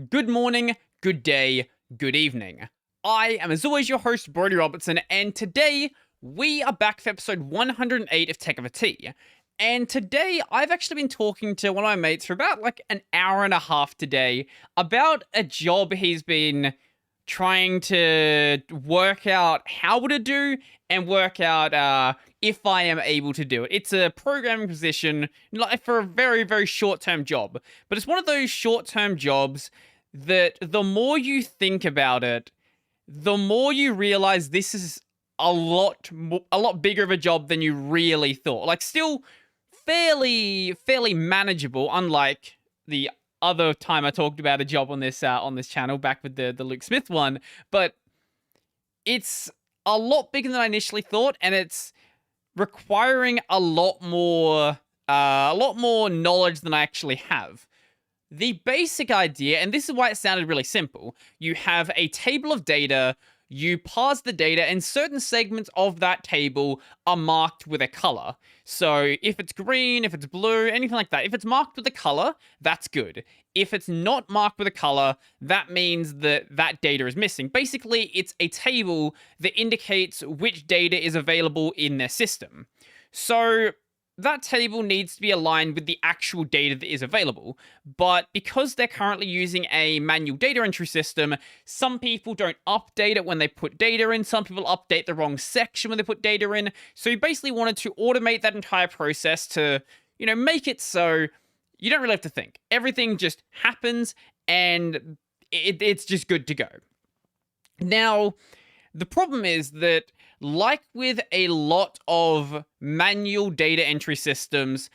Good morning, good day, good evening. I am, as always, your host, Brody Robertson, and today we are back for episode 108 of Tech of a Tea. And today I've actually been talking to one of my mates for about like an hour and a half today about a job he's been trying to work out how to do and work out if I am able to do it. It's a programming position like for a very, very short-term job, but it's one of those short-term jobs that the more you think about it, the more you realize this is a lot bigger of a job than you really thought. Like, still fairly manageable, unlike the other time I talked about a job on this channel back with the Luke Smith one. But it's a lot bigger than I initially thought, and it's requiring a lot more knowledge than I actually have. The basic idea, and this is why it sounded really simple, you have a table of data, you parse the data, and certain segments of that table are marked with a color. So if it's green, if it's blue, anything like that, if it's marked with a color, that's good. If it's not marked with a color, that means that that data is missing. Basically, it's a table that indicates which data is available in their system. So that table needs to be aligned with the actual data that is available. But because they're currently using a manual data entry system, some people don't update it when they put data in. Some people update the wrong section when they put data in. So you basically wanted to automate that entire process to, make it so you don't really have to think. Everything just happens and it's just good to go. Now, the problem is that, like with a lot of manual data entry systems,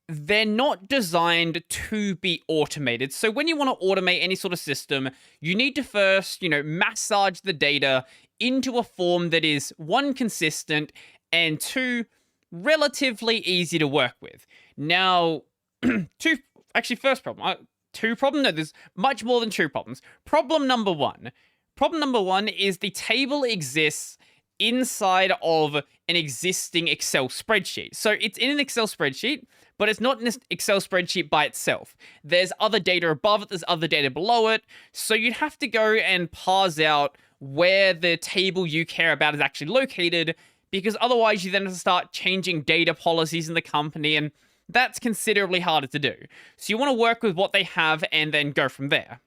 they're not designed to be automated. So when you want to automate any sort of system, you need to first, massage the data into a form that is, one, consistent, and two, relatively easy to work with. Now, first problem. Two problem? No, there's much more than two problems. Problem number one is the table exists inside of an existing Excel spreadsheet. So it's in an Excel spreadsheet, but it's not in this Excel spreadsheet by itself. There's other data above it, there's other data below it. So you'd have to go and parse out where the table you care about is actually located, because otherwise you then have to start changing data policies in the company, and that's considerably harder to do. So you want to work with what they have and then go from there.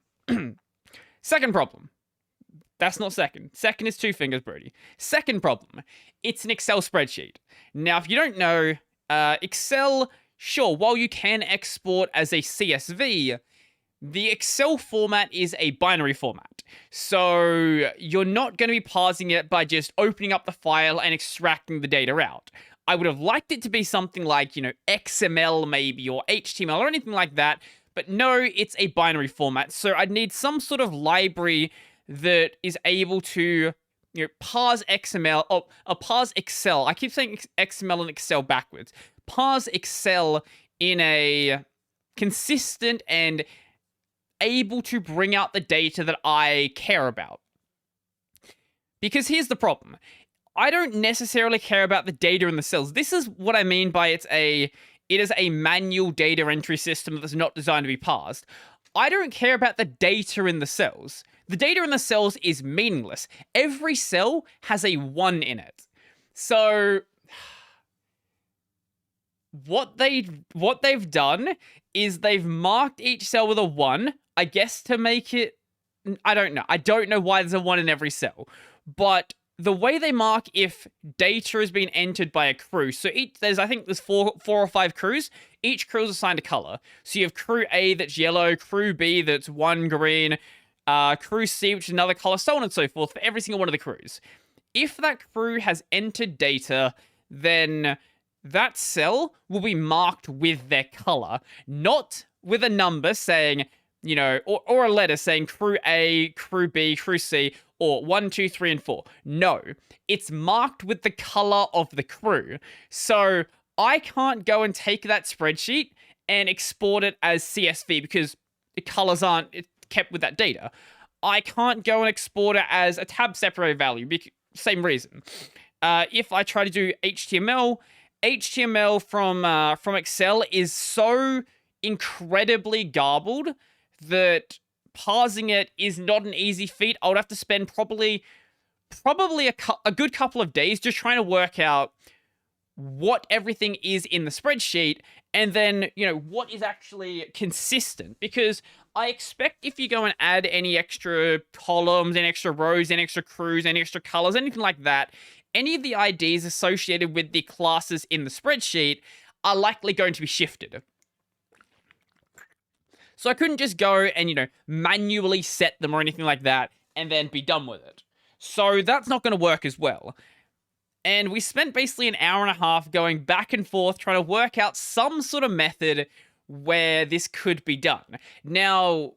Second problem. That's not second. Second is two fingers, Brody. Second problem, it's an Excel spreadsheet. Now, if you don't know, Excel, sure, while you can export as a CSV, the Excel format is a binary format. So you're not going to be parsing it by just opening up the file and extracting the data out. I would have liked it to be something like, XML maybe, or HTML, or anything like that. But no, it's a binary format. So I'd need some sort of library that is able to, parse XML, parse Excel. I keep saying XML and Excel backwards. Parse Excel in a consistent and able to bring out the data that I care about. Because here's the problem. I don't necessarily care about the data in the cells. This is what I mean by it is a manual data entry system that's not designed to be parsed. I don't care about the data in the cells. The data in the cells is meaningless. Every cell has a 1 in it. So what they've done is they've marked each cell with a 1, I guess to make it, I don't know. I don't know why there's a 1 in every cell. But the way they mark if data has been entered by a crew, so I think there's four or five crews. Each crew is assigned a color. So you have crew A that's yellow, crew B that's 1 green, crew C, which is another color, so on and so forth for every single one of the crews. If that crew has entered data, then that cell will be marked with their color, not with a number saying, or a letter saying crew A, crew B, crew C, or 1, 2, 3, and 4. No, it's marked with the color of the crew. So I can't go and take that spreadsheet and export it as CSV because the colors aren't kept with that data. I can't go and export it as a tab separated value. Same reason. If I try to do HTML from Excel is so incredibly garbled that parsing it is not an easy feat. I would have to spend probably a good couple of days just trying to work out what everything is in the spreadsheet, and then, what is actually consistent. Because I expect if you go and add any extra columns, any extra rows, any extra crews, any extra colors, anything like that, any of the IDs associated with the classes in the spreadsheet are likely going to be shifted. So I couldn't just go and, manually set them or anything like that and then be done with it. So that's not going to work as well. And we spent basically an hour and a half going back and forth trying to work out some sort of method where this could be done. Now,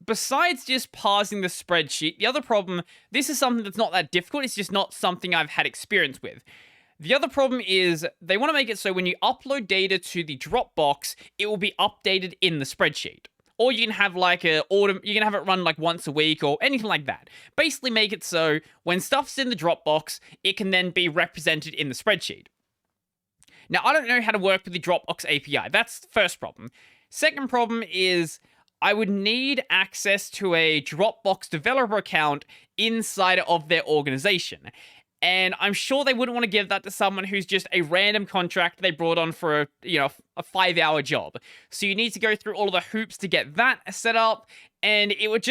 besides just parsing the spreadsheet, the other problem, this is something that's not that difficult, it's just not something I've had experience with. The other problem is they want to make it so when you upload data to the Dropbox, it will be updated in the spreadsheet. Or you can have you can have it run like once a week or anything like that. Basically make it so when stuff's in the Dropbox, it can then be represented in the spreadsheet. Now, I don't know how to work with the Dropbox API. That's the first problem. Second problem is I would need access to a Dropbox developer account inside of their organization. And I'm sure they wouldn't want to give that to someone who's just a random contract they brought on for a 5-hour job. So you need to go through all of the hoops to get that set up. And it would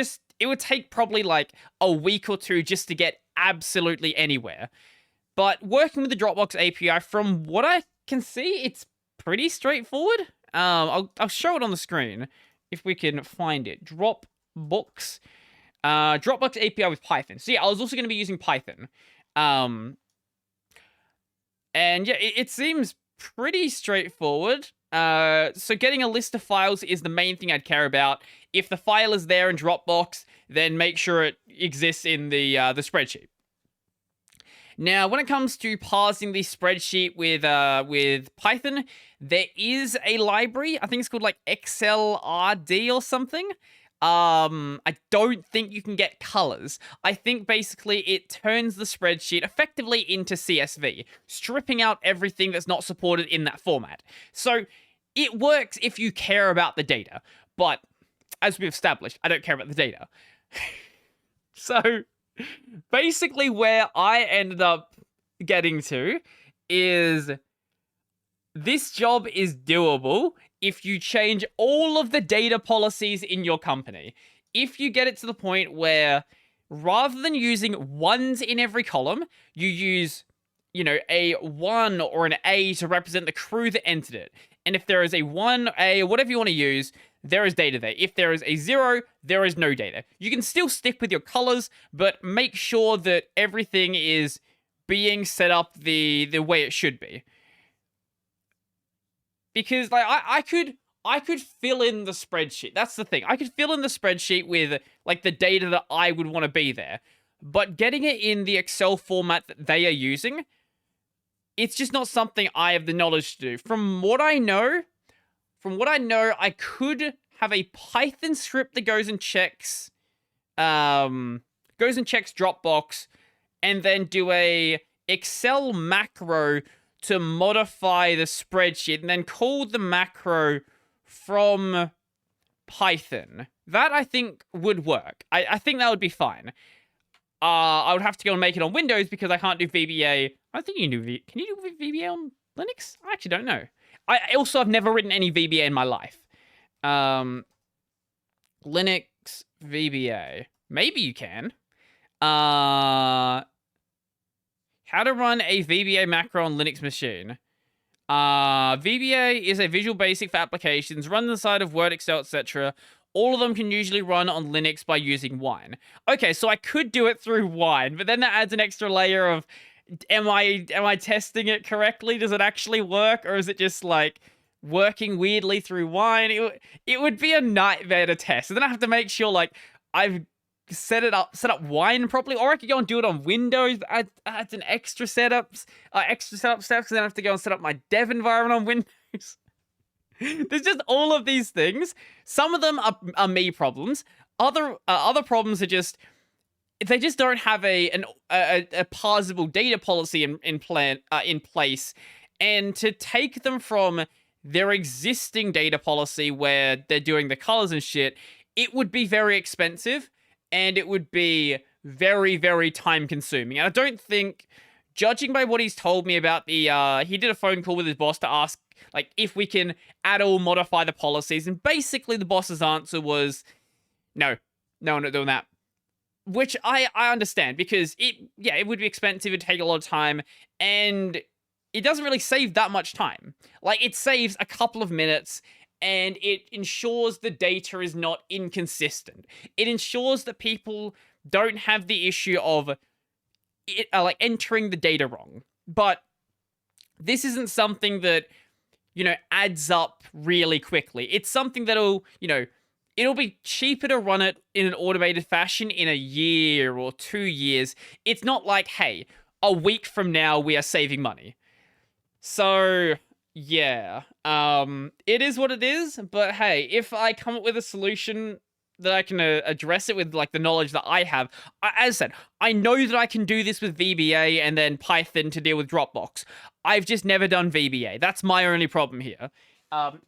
take probably like a week or two just to get absolutely anywhere. But working with the Dropbox API, from what I can see, it's pretty straightforward. I'll show it on the screen if we can find it. Dropbox API with Python. So yeah, I was also going to be using Python. And yeah, it seems pretty straightforward. So getting a list of files is the main thing I'd care about. If the file is there in Dropbox, then make sure it exists in the spreadsheet. Now, when it comes to parsing the spreadsheet with Python, there is a library. I think it's called like XLRD or something. I don't think you can get colors. I think basically it turns the spreadsheet effectively into CSV, stripping out everything that's not supported in that format. So it works if you care about the data, but as we've established, I don't care about the data. So basically where I ended up getting to is this job is doable if you change all of the data policies in your company. If you get it to the point where rather than using ones in every column, you use, a 1 or an A to represent the crew that entered it. And if there is a 1A, or whatever you want to use, there is data there. If there is a 0, there is no data. You can still stick with your colors, but make sure that everything is being set up the way it should be. Because like I could fill in the spreadsheet. That's the thing. I could fill in the spreadsheet with like the data that I would want to be there. But getting it in the Excel format that they are using, it's just not something I have the knowledge to do. From what I know, I could have a Python script that goes and checks Dropbox, and then do a Excel macro to modify the spreadsheet, and then call the macro from Python. That, I think, would work. I think that would be fine. I would have to go and make it on Windows because I can't do VBA. I think you can do Can you do VBA on Linux? I actually don't know. I also have never written any VBA in my life. Linux VBA. Maybe you can. How to run a VBA macro on Linux machine. VBA is a Visual Basic for applications, runs inside of Word, Excel, etc. All of them can usually run on Linux by using Wine. Okay, so I could do it through Wine, but then that adds an extra layer of, am I testing it correctly? Does it actually work? Or is it just like working weirdly through Wine? It would be a nightmare to test. And then I have to make sure like I've set up Wine properly, or I could go and do it on Windows. Add an extra setup steps, because then I have to go and set up my dev environment on Windows. There's just all of these things. Some of them are me problems. Other problems are just they just don't have a parsable data policy in place, and to take them from their existing data policy where they're doing the colors and shit it would be very expensive and it would be very, very time consuming. And I don't think, judging by what he's told me about he did a phone call with his boss to ask, like, if we can at all modify the policies. And basically the boss's answer was, no, I'm not doing that. Which I understand, because it would be expensive, it'd take a lot of time, and it doesn't really save that much time. Like, it saves a couple of minutes, and it ensures the data is not inconsistent. It ensures that people don't have the issue of like entering the data wrong. But this isn't something that, adds up really quickly. It's something that'll, it'll be cheaper to run it in an automated fashion in a year or 2 years. It's not like, hey, a week from now we are saving money. So, yeah. It is what it is, but hey, if I come up with a solution that I can address it with, like, the knowledge that I have, as I said, I know that I can do this with VBA and then Python to deal with Dropbox. I've just never done VBA. That's my only problem here.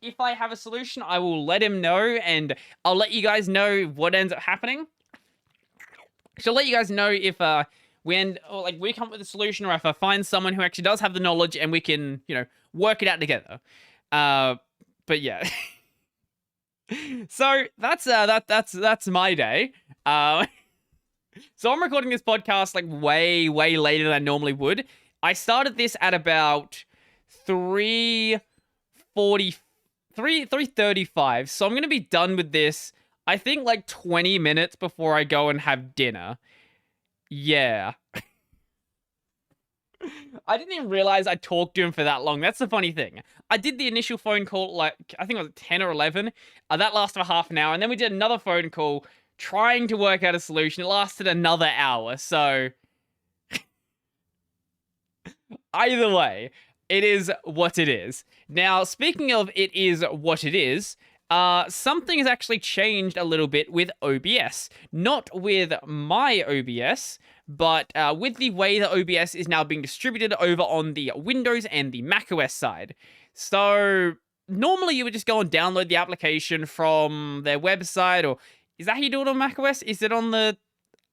If I have a solution, I will let him know, and I'll let you guys know what ends up happening. So I'll let you guys know if we come up with a solution, or if I find someone who actually does have the knowledge and we can, work it out together. But yeah. So that's my day. So I'm recording this podcast like way, way later than I normally would. I started this at about 3:35, so I'm going to be done with this, I think, like 20 minutes before I go and have dinner. Yeah. I didn't even realize I talked to him for that long. That's the funny thing. I did the initial phone call, like, I think it was 10 or 11. That lasted for half an hour, and then we did another phone call trying to work out a solution. It lasted another hour, so either way, it is what it is. Now, speaking of it is what it is, something has actually changed a little bit with OBS. Not with my OBS, but with the way that OBS is now being distributed over on the Windows and the macOS side. So, normally you would just go and download the application from their website, or is that how you do it on macOS? Is it on the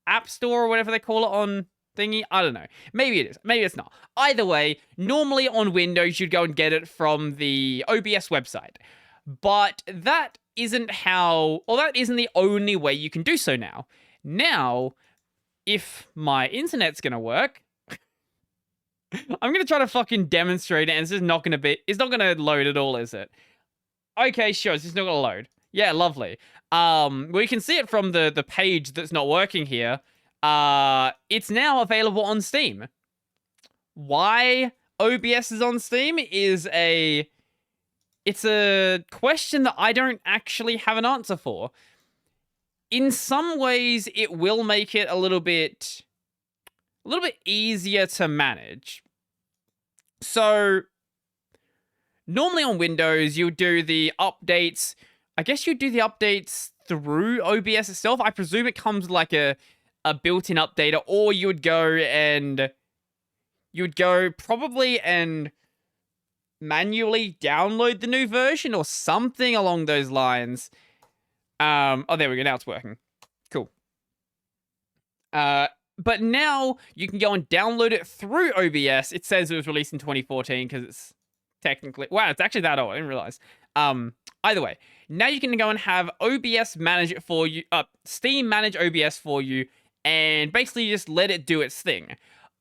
App Store or whatever they call it on thingy? I don't know. Maybe it is. Maybe it's not. Either way, normally on Windows, you'd go and get it from the OBS website. But that isn't that isn't the only way you can do so now. Now, if my internet's gonna work, I'm gonna try to fucking demonstrate it, and it's not gonna load at all, is it? Okay, sure, it's just not gonna load. Yeah, lovely. We can see it from the page that's not working here. It's now available on Steam. Why OBS is on Steam is it's a question that I don't actually have an answer for. In some ways, it will make it a little bit easier to manage. So, normally on Windows, you would do the updates. I guess you'd do the updates through OBS itself. I presume it comes with like a built-in updater, or you would go probably and manually download the new version or something along those lines. Oh, there we go. Now it's working. Cool. But now you can go and download it through OBS. It says it was released in 2014 because it's technically... Wow, it's actually that old. I didn't realize. Either way, now you can go and have OBS manage it for you. Steam manage OBS for you, and basically just let it do its thing.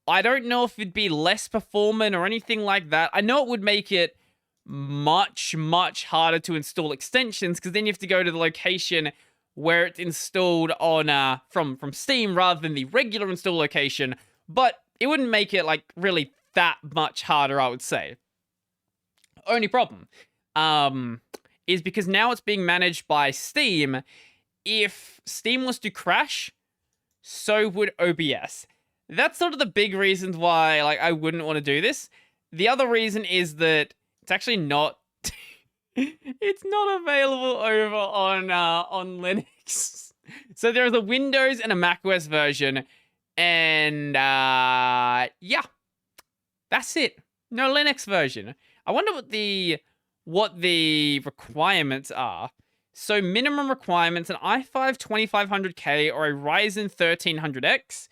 I don't know if it'd be less performant or anything like that. I know it would make it much, much harder to install extensions, because then you have to go to the location where it's installed on from Steam rather than the regular install location. But it wouldn't make it like really that much harder, I would say. Only problem is because now it's being managed by Steam. If Steam was to crash, so would OBS. That's sort of the big reasons why, like, I wouldn't want to do this. The other reason is that it's actually not... it's not available over on Linux. So there's a Windows and a macOS version, and yeah, that's it. No Linux version. I wonder what the requirements are. So minimum requirements, an i5 2500K or a Ryzen 1300X,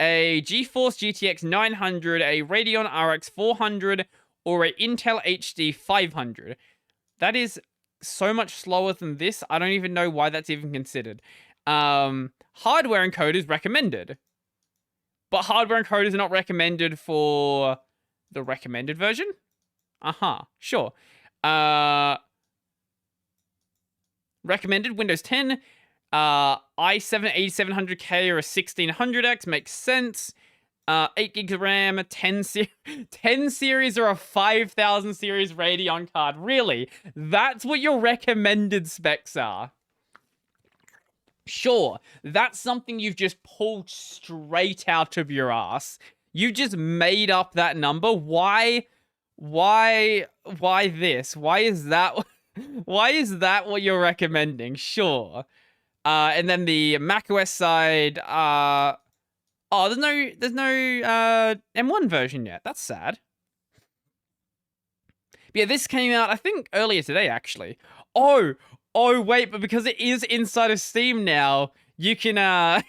a GeForce GTX 900, a Radeon RX 400, or a Intel HD 500. That is so much slower than this. I don't even know why that's even considered. Hardware encoders is recommended. But hardware encoders is not recommended for the recommended version? Sure. Recommended Windows 10, i7 8700K or a 1600X makes sense. 8 gigs of RAM, 10 series or a 5000 series Radeon card. Really? That's what your recommended specs are? Sure, that's something you've just pulled straight out of your ass. You just made up that number. Why this? Why is that why is that what you're recommending? Sure. And then the macOS side, oh, there's no M1 version yet. That's sad. But yeah, this came out, I think, earlier today, actually. Oh, wait, but because it is inside of Steam now, you can,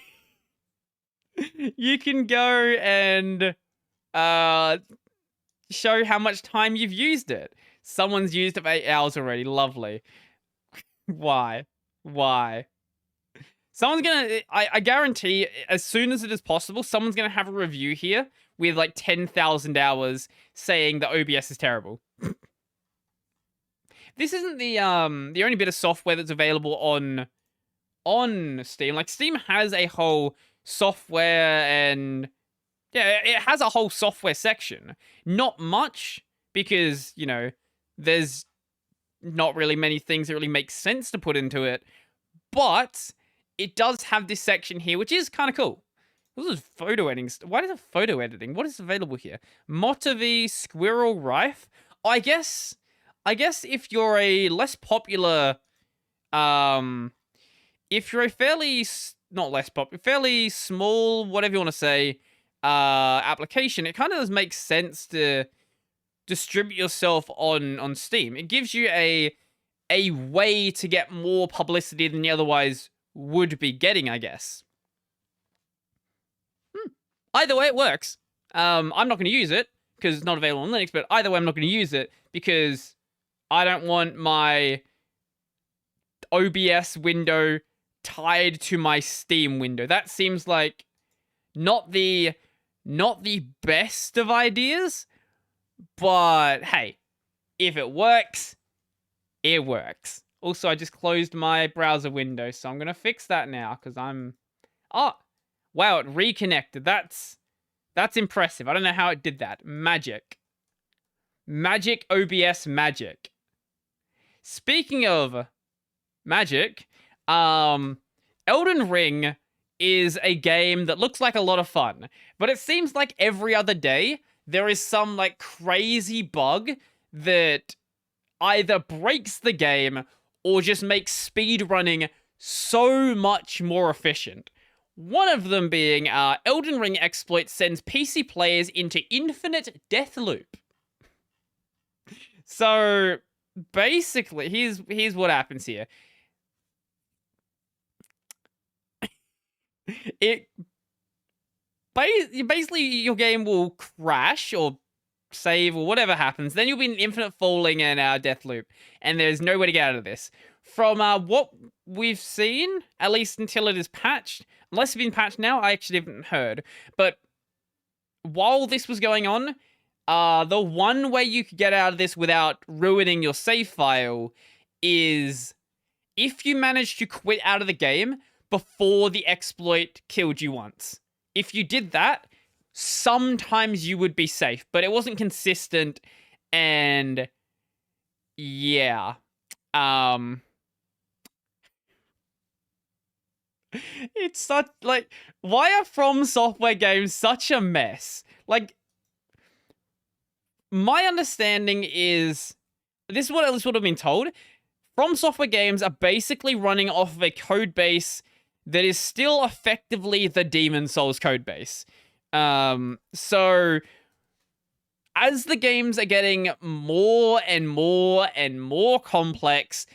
you can go and, show how much time you've used it. Someone's used it for 8 hours already. Lovely. Why? Someone's gonna, I guarantee, as soon as it is possible, someone's gonna have a review here with like 10,000 hours saying that OBS is terrible. This isn't the only bit of software that's available on Steam. Like, Steam has a whole software and, yeah, it has a whole software section. Not much, because, you know, there's not really many things that really make sense to put into it. But it does have this section here, which is kind of cool. This is photo editing. Why is it photo editing? What is available here? Motivy, Squirrel Rife. Oh, I guess if you're a less popular, if you're a fairly, not less popular, fairly small, whatever you want to say, application, it kind of does make sense to distribute yourself on Steam. It gives you a way to get more publicity than you otherwise would be getting, I guess. Either way, it works. I'm not going to use it because it's not available on Linux, but either way, I'm not going to use it because I don't want my OBS window tied to my Steam window. That seems like not the best of ideas, but hey, if it works, it works. Also, I just closed my browser window, so I'm going to fix that now because I'm... Oh, wow, it reconnected. That's impressive. I don't know how it did that. Magic. Magic OBS magic. Speaking of magic, Elden Ring is a game that looks like a lot of fun, but it seems like every other day there is some like crazy bug that either breaks the game or just makes speedrunning so much more efficient. One of them being Elden Ring exploit sends PC players into infinite death loop. So basically, here's what happens here. Basically your game will crash or save or whatever happens. Then you'll be in infinite falling and death loop, and there's no way to get out of this. From what we've seen, at least until it is patched, unless it's been patched now, I actually haven't heard. But while this was going on, the one way you could get out of this without ruining your save file is if you manage to quit out of the game before the exploit killed you once. If you did that, sometimes you would be safe, but it wasn't consistent, and yeah. It's such, like, why are From Software games such a mess? Like, my understanding is, this is what I've been told, From Software games are basically running off of a code base that is still effectively the Demon's Souls code base. So as the games are getting more and more and more complex,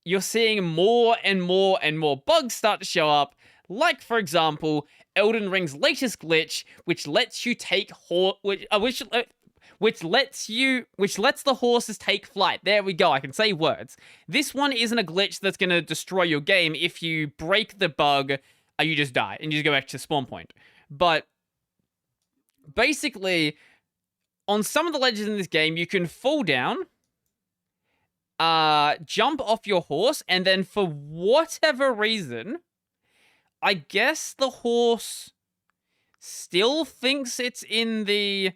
you're seeing more and more and more bugs start to show up. Like, for example, Elden Ring's latest glitch, which lets you take which lets the horses take flight. There we go. I can say words. This one isn't a glitch that's gonna destroy your game. If you break the bug, you just die and you just go back to spawn point. But basically, on some of the ledges in this game, you can fall down, jump off your horse, and then for whatever reason, I guess the horse still thinks it's in the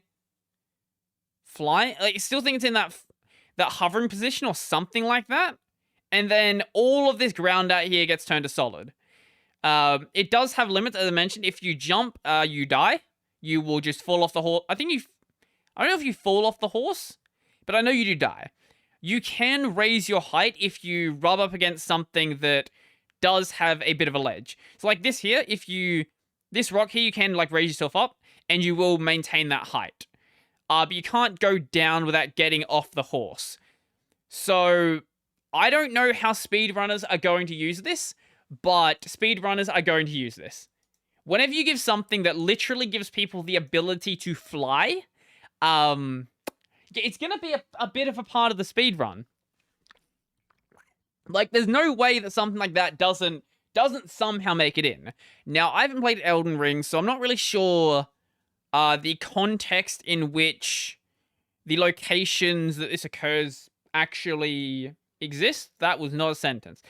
fly, like, still thinks it's in that hovering position or something like that. And then all of this ground out here gets turned to solid. It does have limits, as I mentioned. If you jump, you die. You will just fall off the horse. I don't know if you fall off the horse, but I know you do die. You can raise your height if you rub up against something that does have a bit of a ledge. So like this here, this rock here, you can like raise yourself up and you will maintain that height. But you can't go down without getting off the horse. So I don't know how speedrunners are going to use this, but speedrunners are going to use this. Whenever you give something that literally gives people the ability to fly, it's going to be a bit of a part of the speedrun. Like, there's no way that something like that doesn't somehow make it in. Now, I haven't played Elden Ring, so I'm not really sure the context in which the locations that this occurs actually exist. That was not a sentence.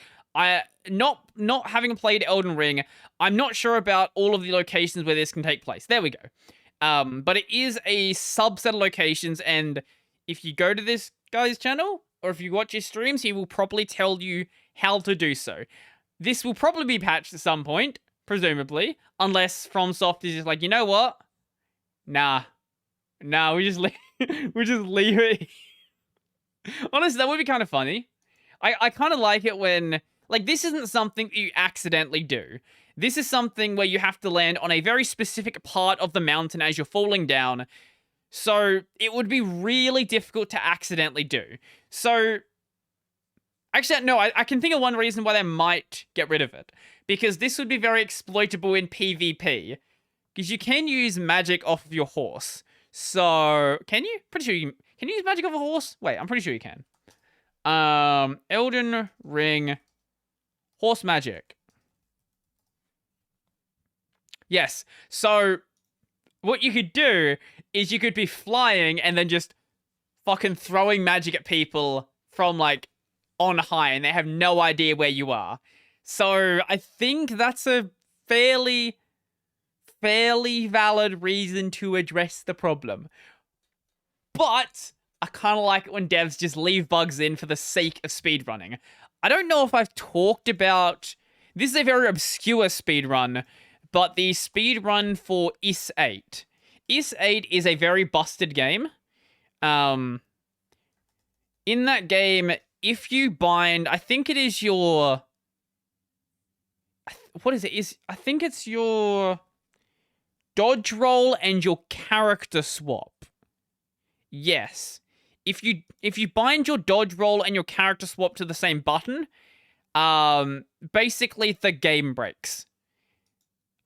Not having played Elden Ring, I'm not sure about all of the locations where this can take place. There we go. But it is a subset of locations, and if you go to this guy's channel, or if you watch his streams, he will probably tell you how to do so. This will probably be patched at some point, presumably, unless FromSoft is just like, you know what? Nah, we just leave it. Honestly, that would be kind of funny. I kind of like it when, like, this isn't something you accidentally do. This is something where you have to land on a very specific part of the mountain as you're falling down. So it would be really difficult to accidentally do. So, actually, no, I can think of one reason why they might get rid of it. Because this would be very exploitable in PvP. Because you can use magic off of your horse. So, can you? Pretty sure you can you use magic off a horse? Wait, I'm pretty sure you can. Elden Ring horse magic. Yes. So, what you could do is you could be flying and then just fucking throwing magic at people from, like, on high, and they have no idea where you are. So, I think that's a fairly valid reason to address the problem. But I kind of like it when devs just leave bugs in for the sake of speedrunning. I don't know if I've talked about... This is a very obscure speedrun, but the speedrun for Is8. Is8 is a very busted game. In that game, if you bind... I think it is your... What is it? I think it's your dodge roll and your character swap. Yes. If you bind your dodge roll and your character swap to the same button, basically the game breaks.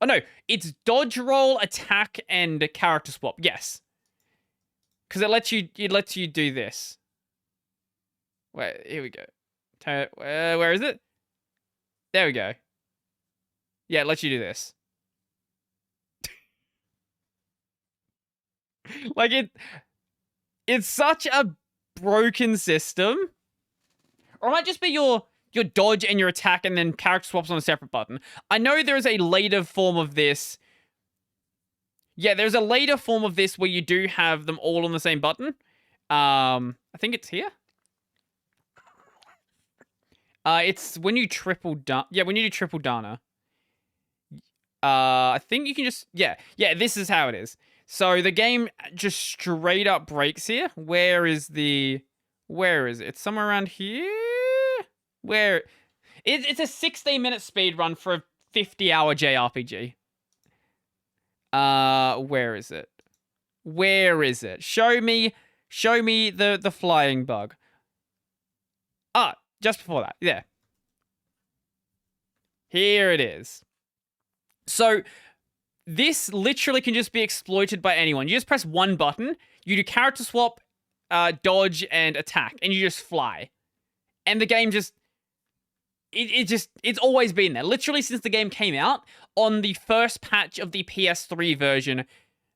Oh no, it's dodge roll, attack, and character swap. Yes. Because it lets you do this. Wait, here we go. Where is it? There we go. Yeah, it lets you do this. Like, it's such a broken system. Or it might just be your dodge and your attack and then character swaps on a separate button. I know there is a later form of this. Yeah, there's a later form of this where you do have them all on the same button. I think it's here. It's when you triple down. Yeah, when you do triple Dana. I think you can just... Yeah, this is how it is. So the game just straight up breaks here. Where is it? It's somewhere around here? Where? It's a 16-minute speedrun for a 50-hour JRPG. Where is it? Where is it? Show me the flying bug. Ah, just before that. Yeah. Here it is. So this literally can just be exploited by anyone. You just press one button, you do character swap, dodge, and attack, and you just fly. And the game just... It's always been there. Literally since the game came out, on the first patch of the PS3 version,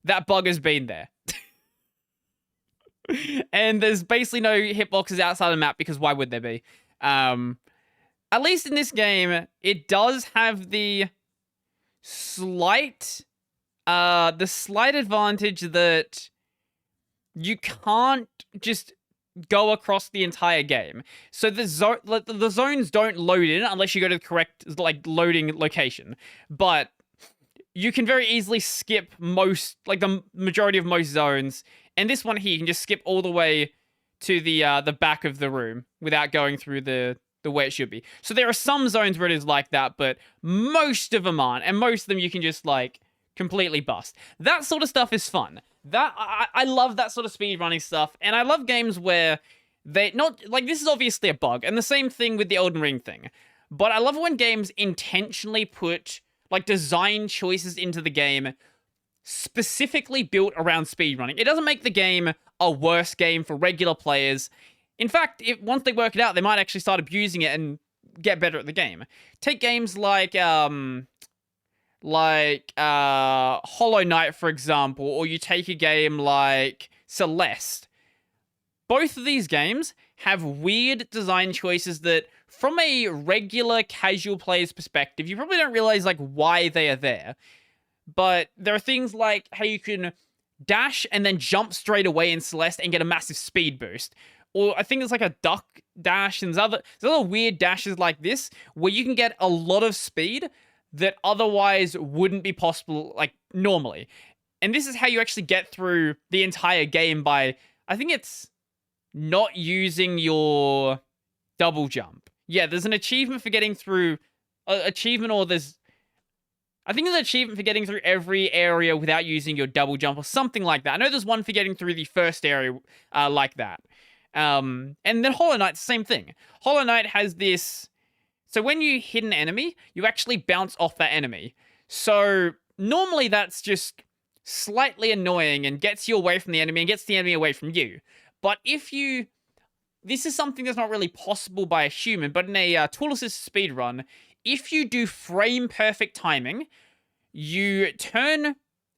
that bug has been there. And there's basically no hitboxes outside the map, because why would there be? At least in this game, it does have the slight advantage that you can't just go across the entire game. So the zones don't load in unless you go to the correct loading location. But you can very easily skip the majority of most zones. And this one here, you can just skip all the way to the back of the room without going through the way it should be. So there are some zones where it is like that, but most of them aren't. And most of them you can just completely bust. That sort of stuff is fun. I love that sort of speedrunning stuff. And I love games where this is obviously a bug. And the same thing with the Elden Ring thing. But I love when games intentionally put design choices into the game specifically built around speedrunning. It doesn't make the game a worse game for regular players. In fact, once they work it out, they might actually start abusing it and get better at the game. Take games like Hollow Knight, for example, or you take a game like Celeste. Both of these games have weird design choices that, from a regular casual player's perspective, you probably don't realize why they are there. But there are things like how you can dash and then jump straight away in Celeste and get a massive speed boost. Or I think there's a duck dash, and there's other weird dashes like this where you can get a lot of speed that otherwise wouldn't be possible normally. And this is how you actually get through the entire game by, I think it's not using your double jump. Yeah, there's an achievement for getting through I think there's an achievement for getting through every area without using your double jump or something like that. I know there's one for getting through the first area like that. And then Hollow Knight's the same thing. Hollow Knight has this... So when you hit an enemy, you actually bounce off that enemy. So normally that's just slightly annoying and gets you away from the enemy and gets the enemy away from you. But this is something that's not really possible by a human, but in a tool-assisted speedrun, if you do frame-perfect timing, you turn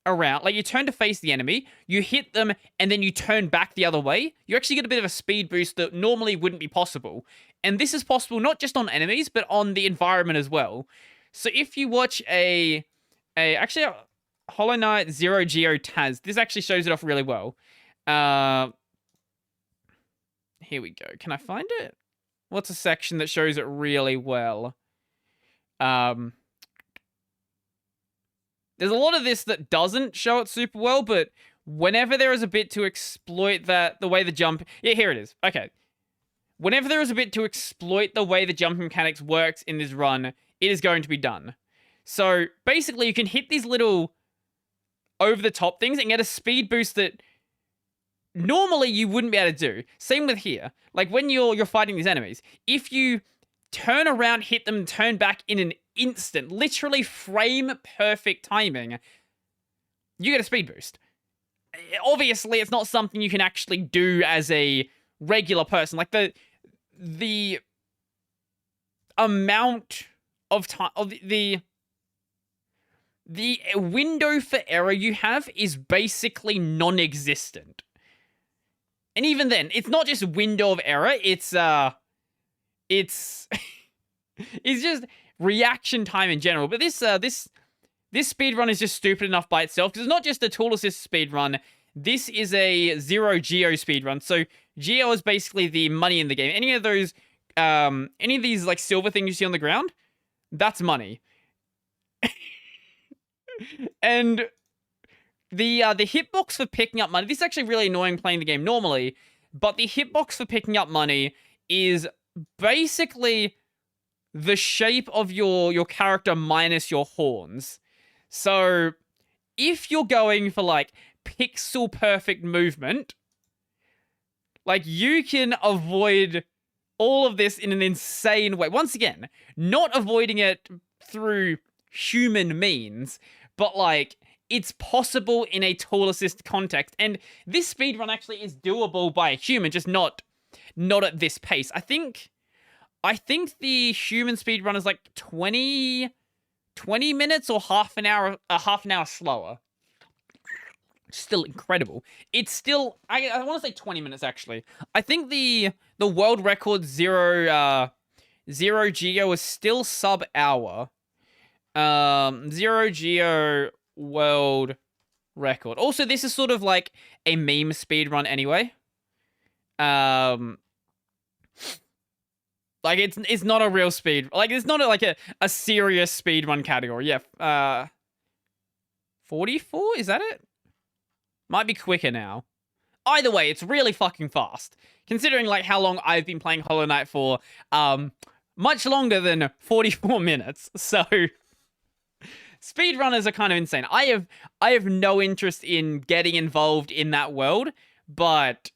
around, you turn to face the enemy, you hit them, and then you turn back the other way, you actually get a bit of a speed boost that normally wouldn't be possible. And this is possible not just on enemies, but on the environment as well. So if you watch actually, Hollow Knight Zero Geo Taz, this actually shows it off really well. Here we go. Can I find it? What's a section that shows it really well? There's a lot of this that doesn't show it super well, but whenever there is a bit to exploit the way the jump... Yeah, here it is. Okay. Whenever there is a bit to exploit the way the jump mechanics works in this run, it is going to be done. So, basically, you can hit these little over-the-top things and get a speed boost that normally you wouldn't be able to do. Same with here. When you're fighting these enemies, if you turn around, hit them, and turn back in an instant, literally frame-perfect timing, you get a speed boost. Obviously, it's not something you can actually do as a regular person. The amount of time, the window for error you have is basically non-existent. And even then, it's not just window of error, it's just reaction time in general. But this speedrun is just stupid enough by itself, because it's not just a tool assist speedrun. This is a Zero Geo speedrun. So Geo is basically the money in the game. Any of these silver things you see on the ground, that's money. And the hitbox for picking up money, this is actually really annoying playing the game normally, but the hitbox for picking up money is basically the shape of your character minus your horns. So if you're going for pixel perfect movement, you can avoid all of this in an insane way. Once again, not avoiding it through human means, but like it's possible in a tool assist context. And this speedrun actually is doable by a human, just not at this pace. I think the human speedrun is like 20 minutes or half an hour slower. Still incredible. It's still I want to say 20 minutes actually. I think the world record zero Geo is still sub hour. Zero Geo world record. Also, this is sort of like a meme speedrun anyway. Like it's not a real speed. Like it's not like a serious speedrun category. Yeah. 44? Is that it? Might be quicker now. Either way, it's really fucking fast. Considering like how long I've been playing Hollow Knight for, much longer than 44 minutes. So speedrunners are kind of insane. I have no interest in getting involved in that world, but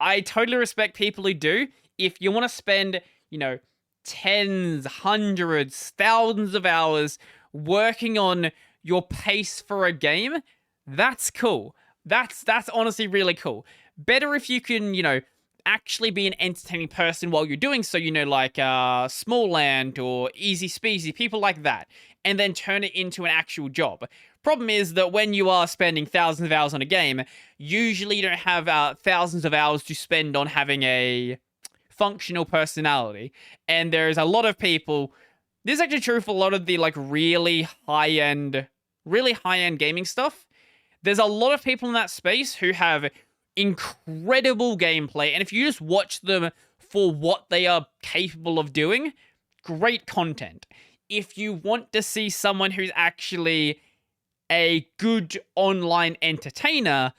I totally respect people who do. If you want to spend, you know, tens, hundreds, thousands of hours working on your pace for a game, that's cool. That's honestly really cool. Better if you can, you know, actually be an entertaining person while you're doing so, you know, like Smalland or Easy Speezy, people like that, and then turn it into an actual job. Problem is that when you are spending thousands of hours on a game, usually you don't have thousands of hours to spend on having a functional personality. And there's a lot of people, this is actually true for a lot of the like really high-end gaming stuff. There's a lot of people in that space who have incredible gameplay, and if you just watch them for what they are capable of doing, great content. If you want to see someone who's actually a good online entertainer,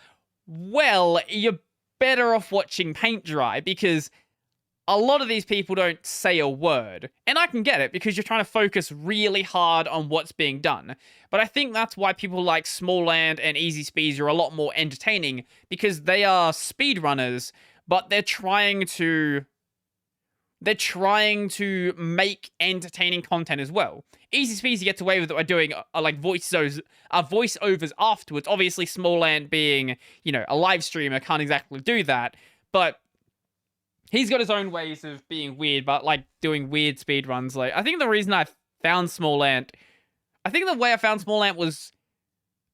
well, you're better off watching paint dry, because a lot of these people don't say a word. And I can get it, because you're trying to focus really hard on what's being done. But I think that's why people like Smalland and Easy Speeds are a lot more entertaining, because they are speedrunners, but they're trying to make entertaining content as well. Easy Speeds gets away with it by doing like voiceovers afterwards. Obviously, Smalland being, you know, a live streamer can't exactly do that, but he's got his own ways of being weird, but like doing weird speedruns. Like, I think the reason I found Smalland, I think the way I found Smalland was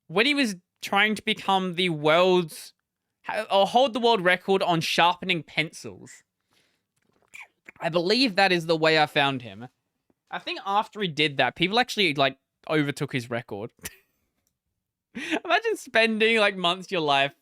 when he was trying to become the world's, or hold the world record on sharpening pencils. I believe that is the way I found him. I think after he did that, people actually like overtook his record. Imagine spending like months of your life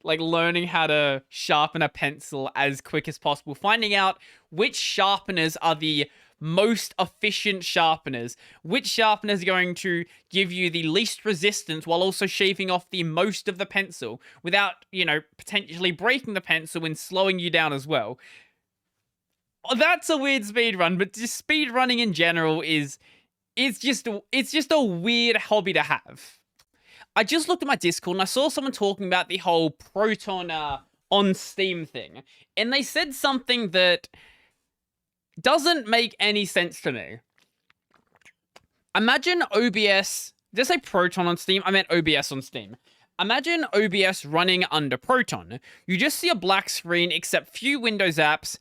like learning how to sharpen a pencil as quick as possible, finding out which sharpeners are the most efficient sharpeners, which sharpeners are going to give you the least resistance while also shaving off the most of the pencil without, you know, potentially breaking the pencil and slowing you down as well. That's a weird speedrun, but just speedrunning in general it's just a weird hobby to have. I just looked at my Discord and I saw someone talking about the whole Proton on Steam thing. And they said something that doesn't make any sense to me. Imagine OBS... Did I say Proton on Steam? I meant OBS on Steam. Imagine OBS running under Proton. You just see a black screen except few Windows apps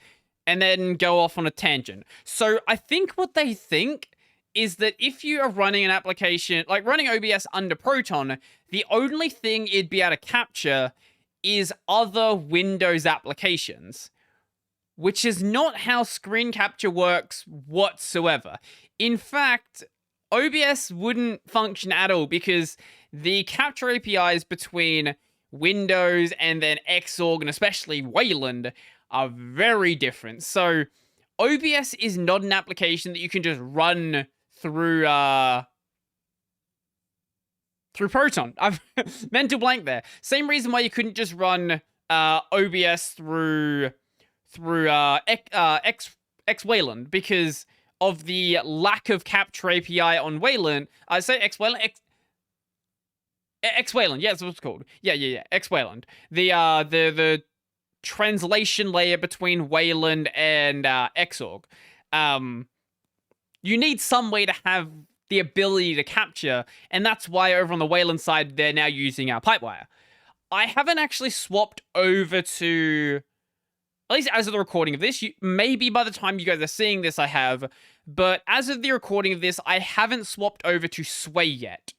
and then go off on a tangent. So I think what they think is that if you are running an application, like running OBS under Proton, the only thing it'd be able to capture is other Windows applications, which is not how screen capture works whatsoever. In fact, OBS wouldn't function at all because the capture APIs between Windows and then Xorg and especially Wayland are very different. So OBS is not an application that you can just run through Proton. I've mental blank there. Same reason why you couldn't just run OBS through X Wayland, because of the lack of capture API on Wayland. I say X Wayland. X Wayland, yeah, that's what it's called. Yeah. X Wayland. The translation layer between Wayland and Xorg. You need some way to have the ability to capture, and that's why over on the Wayland side, they're now using our Pipewire. I haven't actually swapped over to, at least as of the recording of this, maybe by the time you guys are seeing this, I have, but as of the recording of this, I haven't swapped over to Sway yet,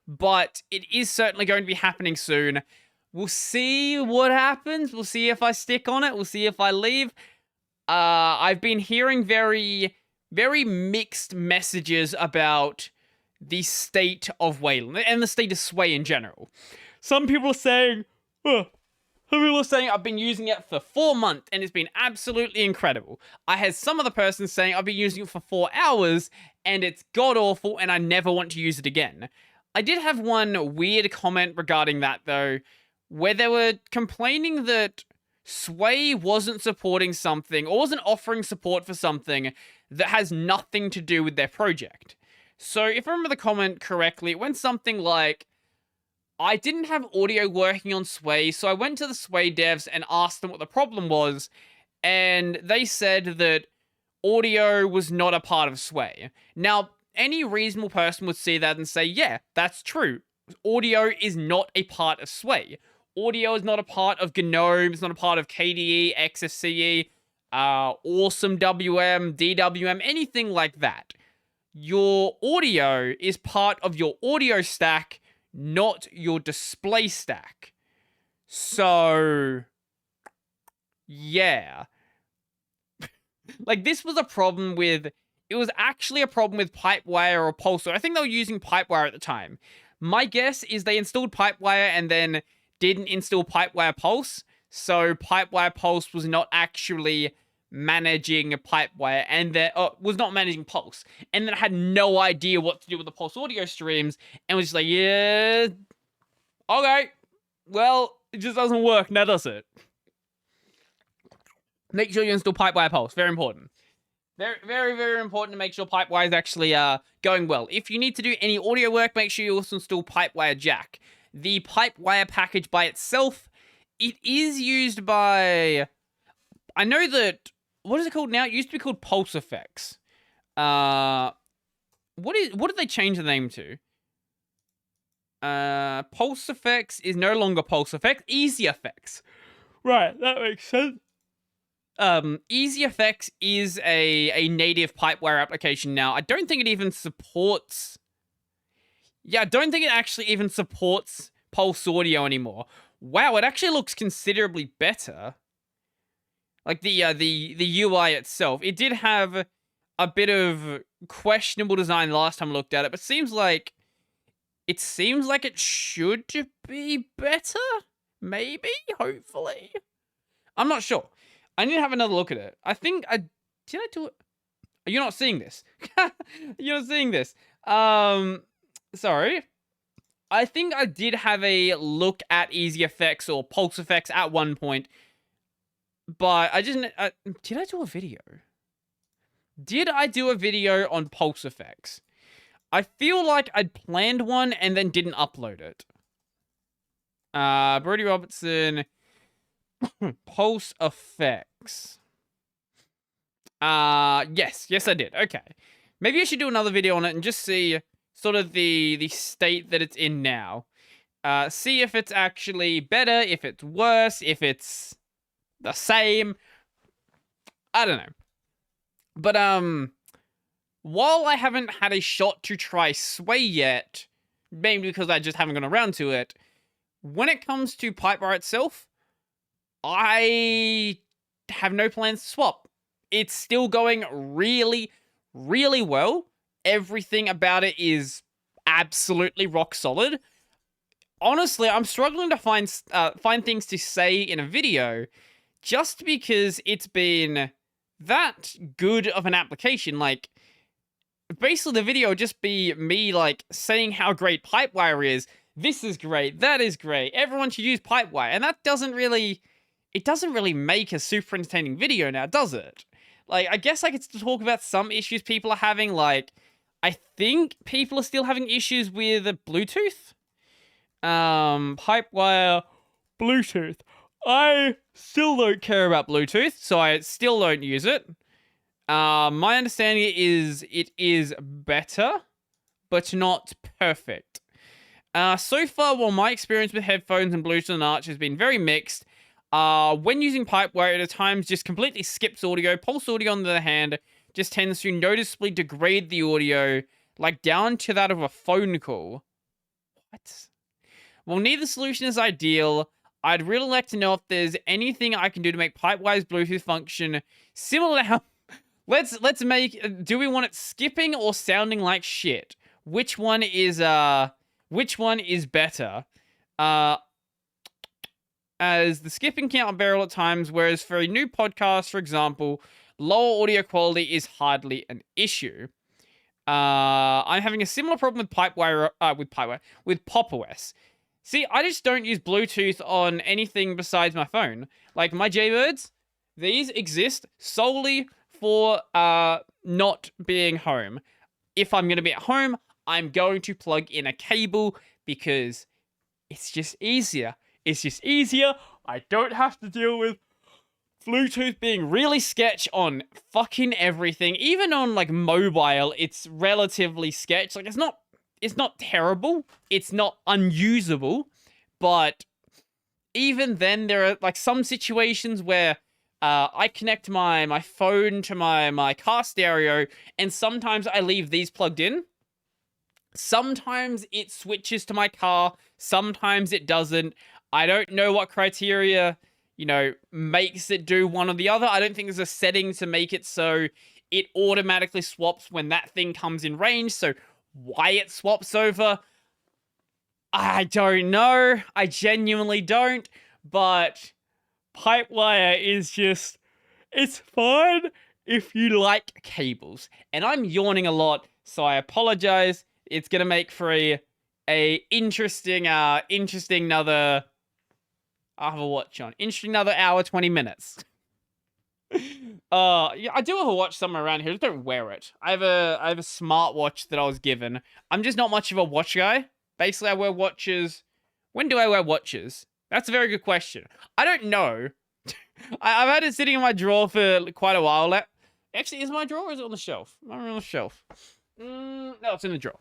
but it is certainly going to be happening soon. We'll see what happens. We'll see if I stick on it. We'll see if I leave. I've been hearing very, very mixed messages about the state of Wayland and the state of Sway in general. Some people are saying, I've been using it for 4 months and it's been absolutely incredible. I had some other person saying I've been using it for 4 hours and it's god awful and I never want to use it again. I did have one weird comment regarding that though, where they were complaining that Sway wasn't supporting something or wasn't offering support for something that has nothing to do with their project. So if I remember the comment correctly, it went something like, I didn't have audio working on Sway, so I went to the Sway devs and asked them what the problem was, and they said that audio was not a part of Sway. Now, any reasonable person would see that and say, yeah, that's true. Audio is not a part of Sway. Audio is not a part of GNOME, it's not a part of KDE, XFCE, Awesome WM, DWM, anything like that. Your audio is part of your audio stack, not your display stack. So, yeah. Like, this was a problem with, it was actually a problem with Pipewire or Pulsar. I think they were using Pipewire at the time. My guess is they installed Pipewire and then didn't install Pipewire Pulse. So Pipewire Pulse was not actually managing Pipewire and was not managing Pulse. And then had no idea what to do with the Pulse audio streams and was just like, yeah, okay, well, it just doesn't work now, does it? Make sure you install Pipewire Pulse. Very important. Very, very, very important to make sure Pipewire is actually going well. If you need to do any audio work, make sure you also install Pipewire Jack. The Pipewire package by itself, it is used by, I know that, what is it called now? It used to be called Pulse Effects. What did they change the name to? Pulse Effects is no longer Pulse Effects, Easy Effects. Right, that makes sense. Easy Effects is a native Pipewire application now. I don't think it even supports, yeah, I don't think it actually even supports Pulse Audio anymore. Wow, it actually looks considerably better. Like the UI itself. It did have a bit of questionable design last time I looked at it, but it seems like it should be better? Maybe? Hopefully? I'm not sure. I need to have another look at it. I think did I do it? You're not seeing this. You're not seeing this. Sorry. I think I did have a look at Easy Effects or Pulse Effects at one point. But I just... did I do a video? Did I do a video on Pulse Effects? I feel like I'd planned one and then didn't upload it. Brody Robertson... Pulse Effects. Yes I did. Okay. Maybe I should do another video on it and just see sort of the state that it's in now. See if it's actually better, if it's worse, if it's the same. I don't know. But, while I haven't had a shot to try Sway yet, maybe because I just haven't gone around to it, when it comes to Pipewire itself, I have no plans to swap. It's still going really, really well. Everything about it is absolutely rock solid. Honestly, I'm struggling to find things to say in a video just because it's been that good of an application. Like, basically the video would just be me, like, saying how great Pipewire is. This is great. That is great. Everyone should use Pipewire. And that doesn't really... It doesn't really make a super entertaining video now, does it? Like, I guess I get to talk about some issues people are having, like, I think people are still having issues with Bluetooth. Pipewire, Bluetooth. I still don't care about Bluetooth, so I still don't use it. My understanding is it is better, but not perfect. So far, while my experience with headphones and Bluetooth and Arch has been very mixed, when using Pipewire, it at times just completely skips audio. Pulse Audio, on the other hand, just tends to noticeably degrade the audio, like down to that of a phone call. What? While neither solution is ideal, I'd really like to know if there's anything I can do to make Pipewire's Bluetooth function similar to how... Let's make... Do we want it skipping or sounding like shit? Which one is better? As the skipping can unbearable at times, whereas for a new podcast, for example, lower audio quality is hardly an issue. I'm having a similar problem with with Pop! OS. See, I just don't use Bluetooth on anything besides my phone. Like, my Jaybirds, these exist solely for not being home. If I'm going to be at home, I'm going to plug in a cable because it's just easier. It's just easier. I don't have to deal with Bluetooth being really sketch on fucking everything. Even on, like, mobile, it's relatively sketch. Like, it's not terrible. It's not unusable. But even then, there are, like, some situations where I connect my phone to my car stereo, and sometimes I leave these plugged in. Sometimes it switches to my car. Sometimes it doesn't. I don't know what criteria, makes it do one or the other. I don't think there's a setting to make it so it automatically swaps when that thing comes in range. So why it swaps over, I don't know. I genuinely don't. But Pipewire is just... It's fine if you like cables. And I'm yawning a lot, so I apologize. It's gonna make for a interesting another... I have a watch on. Interesting another hour, 20 minutes. Yeah, I do have a watch somewhere around here. I just don't wear it. I have a smartwatch that I was given. I'm just not much of a watch guy. Basically, I wear watches. When do I wear watches? That's a very good question. I don't know. I've had it sitting in my drawer for quite a while. Actually, is my drawer or is it on the shelf? Am I on the shelf? No, it's in the drawer.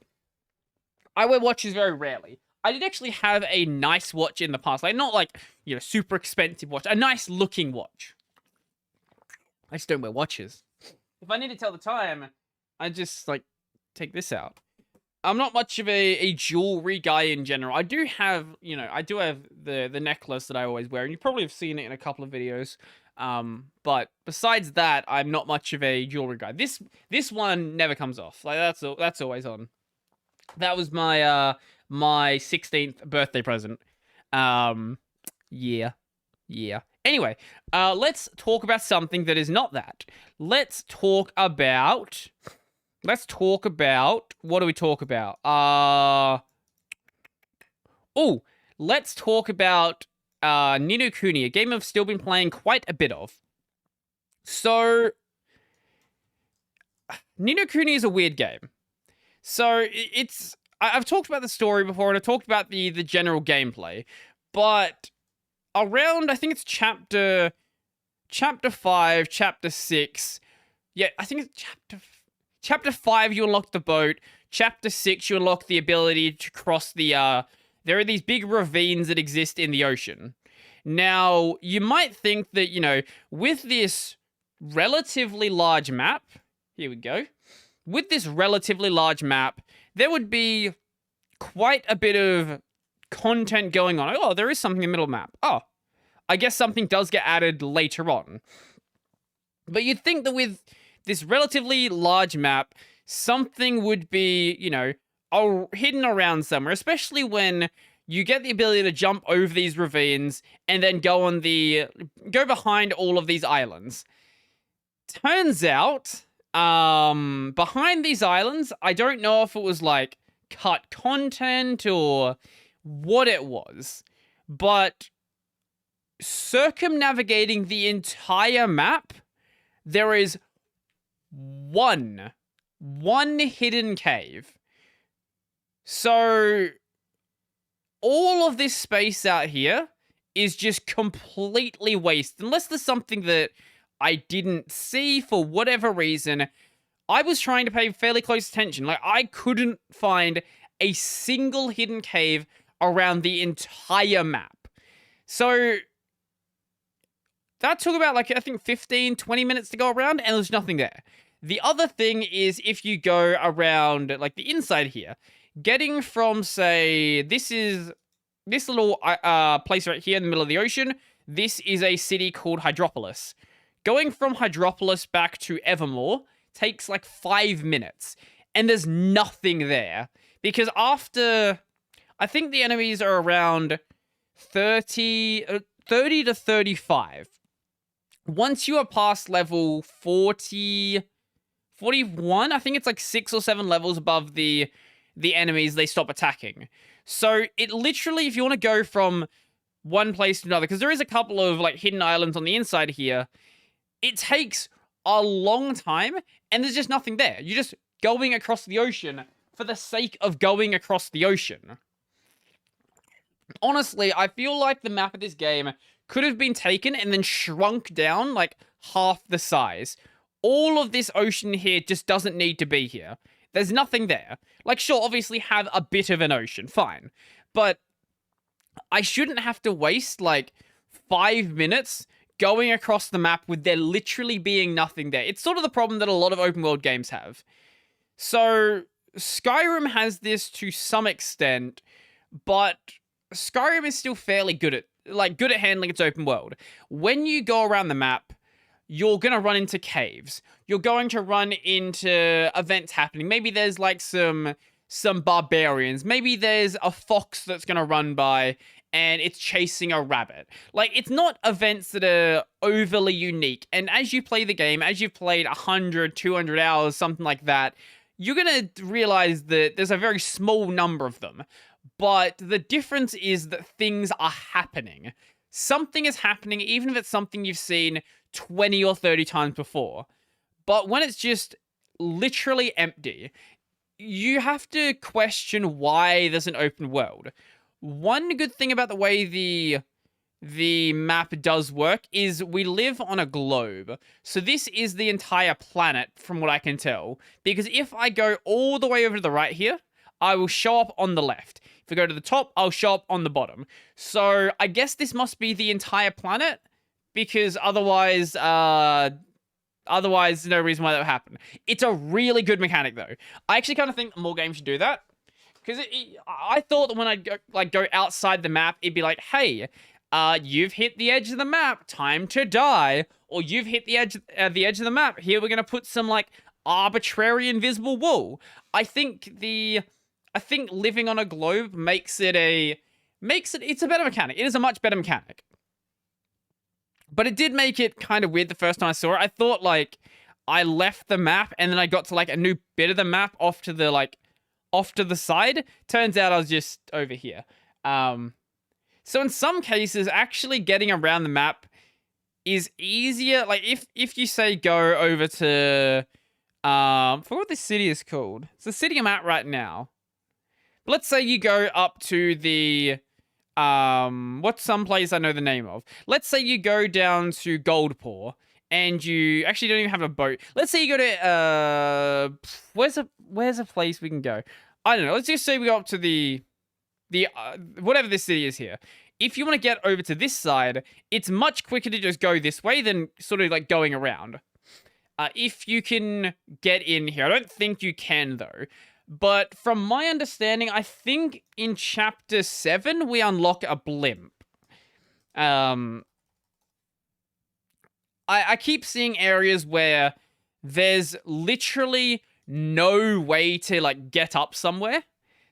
I wear watches very rarely. I did actually have a nice watch in the past. Like, not like, super expensive watch. A nice looking watch. I just don't wear watches. If I need to tell the time, I just, take this out. I'm not much of a jewelry guy in general. I do have, I do have the necklace that I always wear. And you probably have seen it in a couple of videos. But besides that, I'm not much of a jewelry guy. This one never comes off. Like, that's always on. That was my, my 16th birthday present. Yeah. Anyway, let's talk about something that is not that. Let's talk about, what do we talk about? Let's talk about, Ni no Kuni, a game I've still been playing quite a bit of. So, Ni no Kuni is a weird game. So, I've talked about the story before, and I've talked about the general gameplay, but around, I think it's chapter 5, chapter 6, yeah, I think it's chapter 5, you unlock the boat, chapter 6, you unlock the ability to cross the, there are these big ravines that exist in the ocean. Now, you might think that, with this relatively large map, here we go, with this relatively large map, there would be quite a bit of content going on. Oh, there is something in the middle map. Oh, I guess something does get added later on. But you'd think that with this relatively large map, something would be, hidden around somewhere, especially when you get the ability to jump over these ravines and then go behind all of these islands. Turns out, behind these islands, I don't know if it was cut content or what it was, but circumnavigating the entire map, there is one hidden cave. So all of this space out here is just completely wasted. Unless there's something that I didn't see for whatever reason, I was trying to pay fairly close attention. Like, I couldn't find a single hidden cave around the entire map. So that took about, like, I think 15, 20 minutes to go around, and there's nothing there. The other thing is, if you go around, like, the inside here, getting from, say, this little place right here in the middle of the ocean, this is a city called Hydropolis. Going from Hydropolis back to Evermore takes, like, 5 minutes, and there's nothing there. Because after, I think the enemies are around 30 to 35. Once you are past level 40, 41, I think it's like 6 or 7 levels above the enemies, they stop attacking. So it literally, if you want to go from one place to another, because there is a couple of, like, hidden islands on the inside here, it takes a long time, and there's just nothing there. You're just going across the ocean for the sake of going across the ocean. Honestly, I feel like the map of this game could have been taken and then shrunk down, like, half the size. All of this ocean here just doesn't need to be here. There's nothing there. Like, sure, obviously have a bit of an ocean, fine. But I shouldn't have to waste, like, 5 minutes going across the map with there literally being nothing there. It's sort of the problem that a lot of open world games have. So Skyrim has this to some extent, but Skyrim is still fairly good at handling its open world. When you go around the map, you're going to run into caves. You're going to run into events happening. Maybe there's, like, some barbarians. Maybe there's a fox that's going to run by and it's chasing a rabbit. Like, it's not events that are overly unique. And as you play the game, as you've played 100, 200 hours, something like that, you're going to realize that there's a very small number of them. But the difference is that things are happening. Something is happening, even if it's something you've seen 20 or 30 times before. But when it's just literally empty, you have to question why there's an open world. One good thing about the way the map does work is we live on a globe. So this is the entire planet, from what I can tell. Because if I go all the way over to the right here, I will show up on the left. If I go to the top, I'll show up on the bottom. So I guess this must be the entire planet, because otherwise there's no reason why that would happen. It's a really good mechanic, though. I actually kind of think more games should do that. Because I thought that when I go outside the map, it'd be like, hey, you've hit the edge of the map, time to die. Or you've hit the edge of the map, here we're going to put some, like, arbitrary invisible wall. I think living on a globe makes it it's a better mechanic. It is a much better mechanic. But it did make it kind of weird the first time I saw it. I thought, like, I left the map and then I got to, like, a new bit of the map off to the side. Turns out I was just over here. So in some cases, actually getting around the map is easier. Like, if you say go over to, I forgot what this city is called. It's the city I'm at right now. But let's say you go up to the, what's some place I know the name of? Let's say you go down to Goldpaw, and you actually don't even have a boat. Let's say you go to, where's a place we can go? I don't know. Let's just say we go up to the whatever this city is here. If you want to get over to this side, it's much quicker to just go this way than sort of, like, going around. If you can get in here. I don't think you can, though. But from my understanding, I think in Chapter 7, we unlock a blimp. I keep seeing areas where there's literally no way to, like, get up somewhere.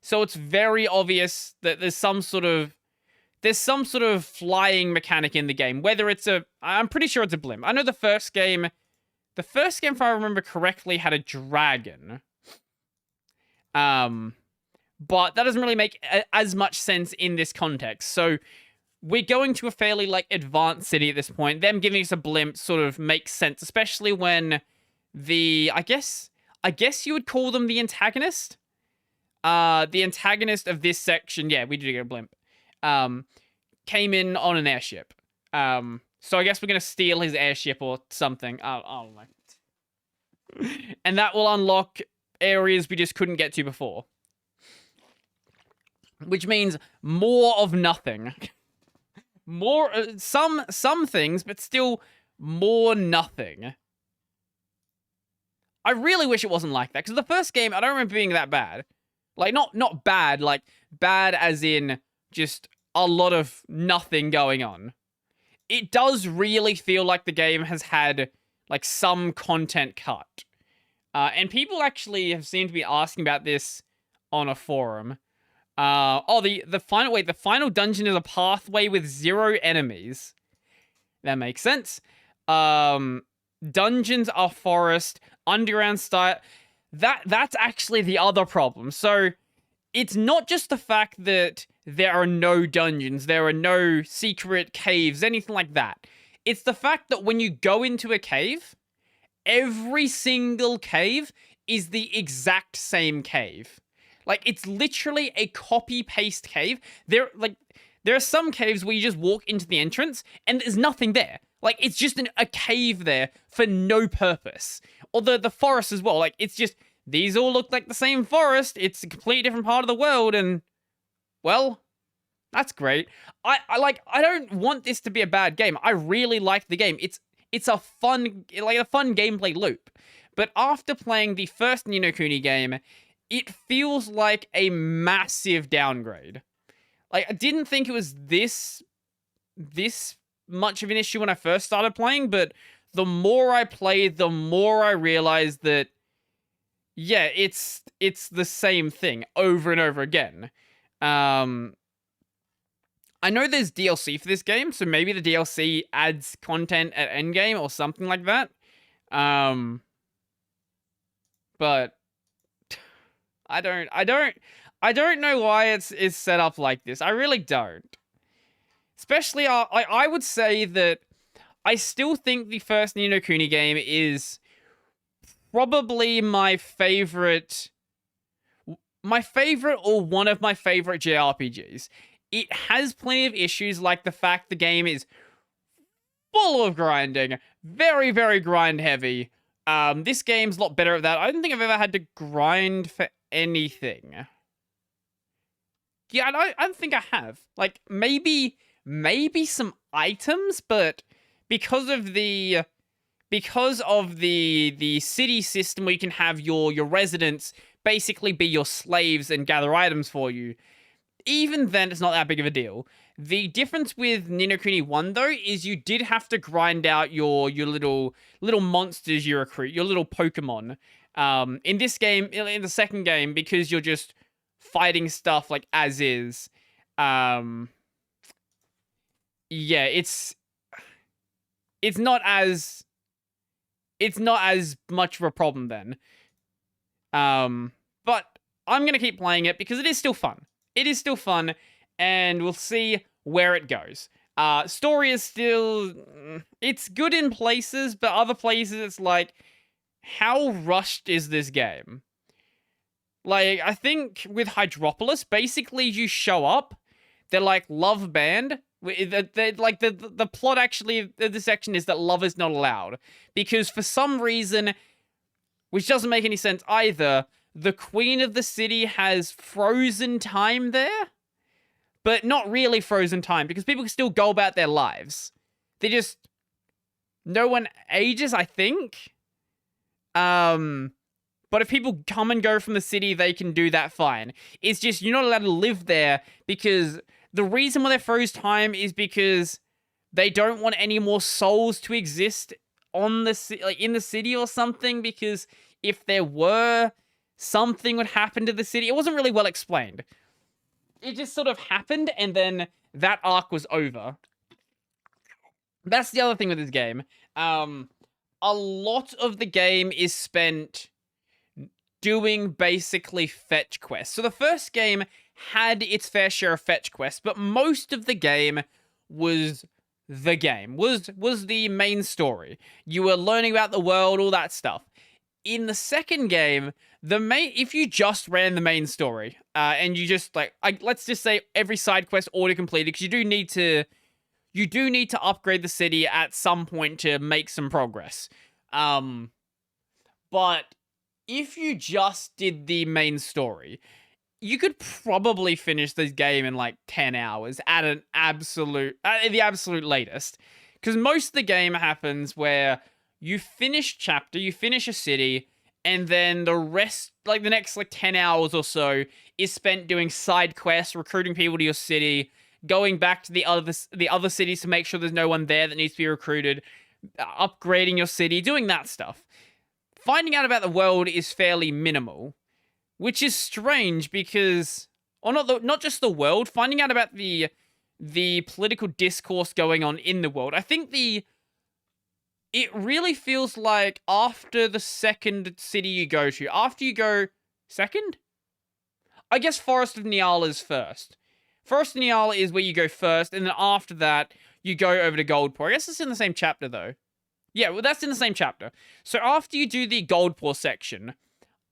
So it's very obvious that there's some sort of flying mechanic in the game. Whether it's I'm pretty sure it's a blimp. I know the first game, if I remember correctly, had a dragon. But that doesn't really make as much sense in this context. So we're going to a fairly, like, advanced city at this point. Them giving us a blimp sort of makes sense, especially when I guess you would call them the antagonist. The antagonist of this section, yeah, we did get a blimp, came in on an airship. So I guess we're gonna steal his airship or something. Oh my. And that will unlock areas we just couldn't get to before. Which means more of nothing. More, some things, but still more nothing. I really wish it wasn't like that, because the first game, I don't remember being that bad. Like, not bad, like, bad as in just a lot of nothing going on. It does really feel like the game has had, like, some content cut. And people actually have seemed to be asking about this on a forum. The final dungeon is a pathway with 0 enemies. That makes sense. Dungeons are forest, underground style. That's actually the other problem. So, it's not just the fact that there are no dungeons, there are no secret caves, anything like that. It's the fact that when you go into a cave, every single cave is the exact same cave. Like, it's literally a copy-paste cave. There are some caves where you just walk into the entrance and there's nothing there. Like, it's just a cave there for no purpose. Or the forest as well. Like, it's just, these all look like the same forest. It's a completely different part of the world, and, well, that's great. I don't want this to be a bad game. I really like the game. It's a fun gameplay loop. But after playing the first Ni no Kuni game, it feels like a massive downgrade. Like, I didn't think it was this much of an issue when I first started playing, but the more I played, the more I realized that, yeah, it's the same thing over and over again. I know there's DLC for this game, so maybe the DLC adds content at endgame or something like that. But I don't know why it's set up like this. I really don't. Especially, I would say that I still think the first Ni no Kuni game is probably my favorite or one of my favorite JRPGs. It has plenty of issues, like the fact the game is full of grinding, very, very grind heavy. This game's a lot better at that. I don't think I've ever had to grind for anything. Yeah, I don't think I have. Like, maybe some items, but because of the city system where you can have your residents basically be your slaves and gather items for you, even then it's not that big of a deal. The difference with Ni no Kuni 1, though, is you did have to grind out your little monsters you recruit, your little Pokemon. In this game, in the second game, because you're just fighting stuff like as is. Yeah, it's not as much of a problem then. But I'm gonna keep playing it because it is still fun. It is still fun, and we'll see where it goes. Story is still, it's good in places, but other places it's like, how rushed is this game? Like, I think with Hydropolis, basically you show up, they're like, love banned. Like, the plot actually, the section is that love is not allowed. Because for some reason, which doesn't make any sense either, the queen of the city has frozen time there. But not really frozen time, because people can still go about their lives. They just, no one ages, I think. But if people come and go from the city, they can do that fine. It's just, you're not allowed to live there, because the reason why they froze time is because they don't want any more souls to exist on the in the city or something, because if there were, something would happen to the city. It wasn't really well explained. It just sort of happened, and then that arc was over. That's the other thing with this game. A lot of the game is spent doing basically fetch quests. So the first game had its fair share of fetch quests, but most of the game was was the main story. You were learning about the world, all that stuff. In the second game, if you just ran the main story, and you just let's just say every side quest auto completed, because you do need to upgrade the city at some point to make some progress. but if you just did the main story, you could probably finish this game in like 10 hours at the absolute latest. Because most of the game happens where you finish chapter, you finish a city, and then the rest, like the next like 10 hours or so, is spent doing side quests, recruiting people to your city, going back to the other cities to make sure there's no one there that needs to be recruited, upgrading your city, doing that stuff. Finding out about the world is fairly minimal, which is strange because, or not just the world, finding out about the political discourse going on in the world. I think it really feels like after the second city you go to, after you go second, I guess Forest of Niala is first. Forest of Niala is where you go first, and then after that you go over to Goldpore. I guess it's in the same chapter though. Yeah, well, that's in the same chapter. So after you do the Goldpore section,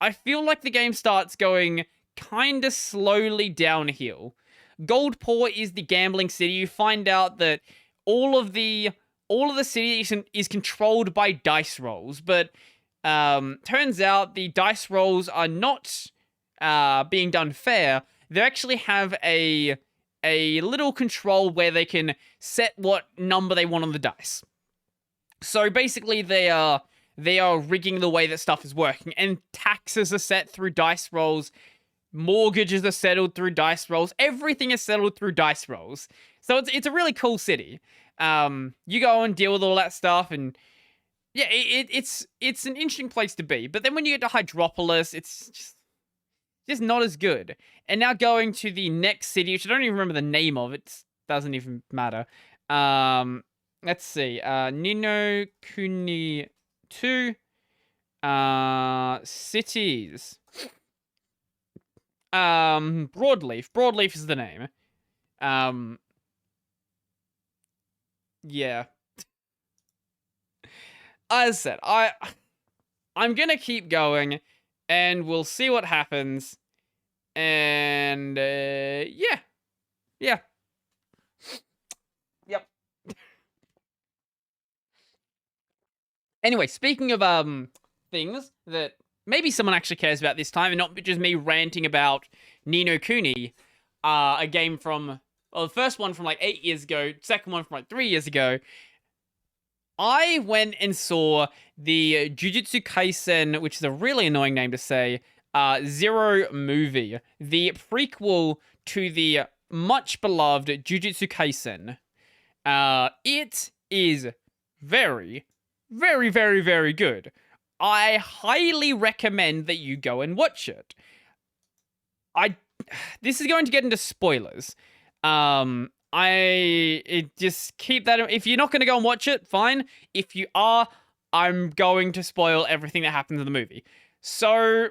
I feel like the game starts going kind of slowly downhill. Goldpore is the gambling city. You find out that all of the city is controlled by dice rolls, but turns out the dice rolls are not being done fair. They actually have a little control where they can set what number they want on the dice. So basically, they are rigging the way that stuff is working, and taxes are set through dice rolls, mortgages are settled through dice rolls, everything is settled through dice rolls. So it's a really cool city. You go and deal with all that stuff, and yeah, it's an interesting place to be. But then when you get to Hydropolis, it's just not as good. And now going to the next city, which I don't even remember the name of, it doesn't even matter. Let's see. Ni no Kuni 2. Cities. Broadleaf. Broadleaf is the name. Yeah. As I said, I'm gonna keep going, and we'll see what happens. And yeah. Yep. Anyway, speaking of things that maybe someone actually cares about this time, and not just me ranting about Ni no Kuni, a game from, well, the first one from like 8 years ago, second one from like 3 years ago. I went and saw the Jujutsu Kaisen, which is a really annoying name to say, Zero movie, the prequel to the much beloved Jujutsu Kaisen. It is very, very, very, very good. I highly recommend that you go and watch it. This is going to get into spoilers. Just keep that. If you're not going to go and watch it, fine. If you are, I'm going to spoil everything that happens in the movie. So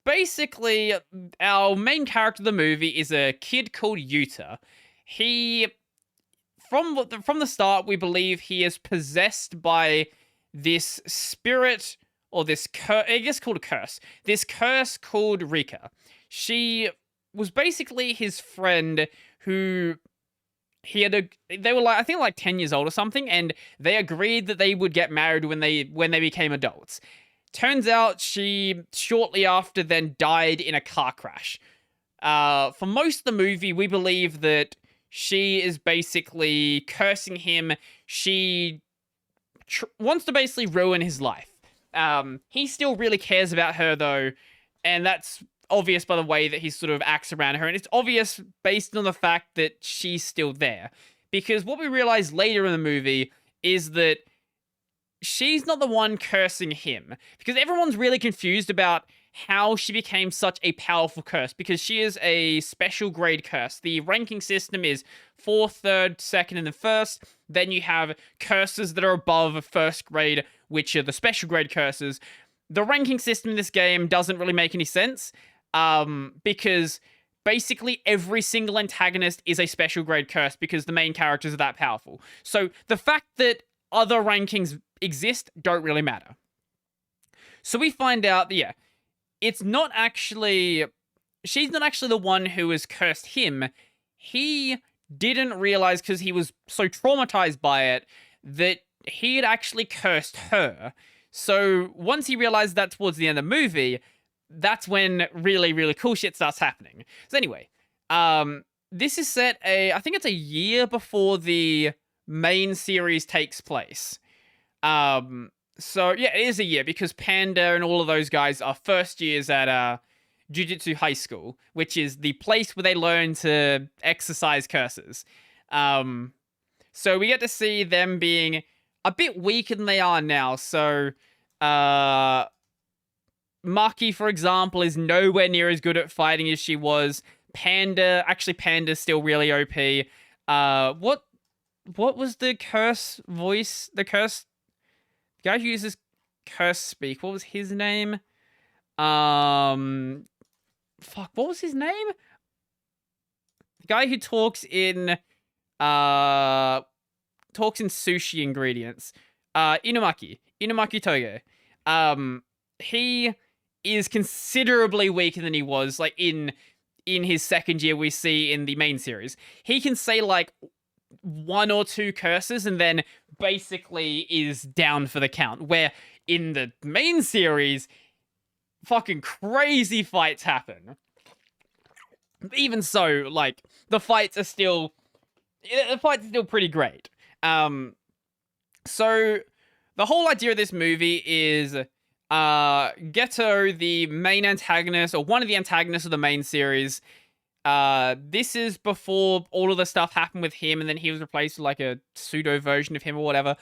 basically, our main character of the movie is a kid called Yuta. From the start, we believe he is possessed by this spirit, or this curse, I guess called a curse. This curse called Rika. She was basically his friend who they were like, I think like 10 years old or something, and they agreed that they would get married when they became adults. Turns out she shortly after then died in a car crash. For most of the movie, we believe that she is basically cursing him. She wants to basically ruin his life. He still really cares about her though, and that's obvious by the way that he sort of acts around her, and it's obvious based on the fact that she's still there. Because what we realize later in the movie is that she's not the one cursing him, because everyone's really confused about how she became such a powerful curse, because she is a special grade curse. The ranking system is 4th, 3rd, 2nd, and the 1st. Then you have curses that are above 1st grade, which are the special grade curses. The ranking system in this game doesn't really make any sense, because basically every single antagonist is a special grade curse because the main characters are that powerful. So the fact that other rankings exist don't really matter. So we find out that, yeah, she's not actually the one who has cursed him. He didn't realize, because he was so traumatized by it, that he had actually cursed her. So once he realized that towards the end of the movie, that's when really, really cool shit starts happening. So anyway, this is set I think it's a year before the main series takes place. So yeah, it is a year because Panda and all of those guys are first years at Jujutsu High School, which is the place where they learn to exercise curses. So we get to see them being a bit weaker than they are now. So, Maki, for example, is nowhere near as good at fighting as she was. Panda's still really OP. What was the curse voice? The guy who uses curse speak. What was his name? Fuck, what was his name? The guy who talks in sushi ingredients. Inumaki Toge. He is considerably weaker than he was like in his second year we see in the main series. He can say like one or two curses and then basically is down for the count. Where in the main series, fucking crazy fights happen. Even so, like, the fights are still pretty great. So the whole idea of this movie is Geto, the main antagonist, or one of the antagonists of the main series. This is before all of the stuff happened with him, and then he was replaced with like a pseudo version of him or whatever.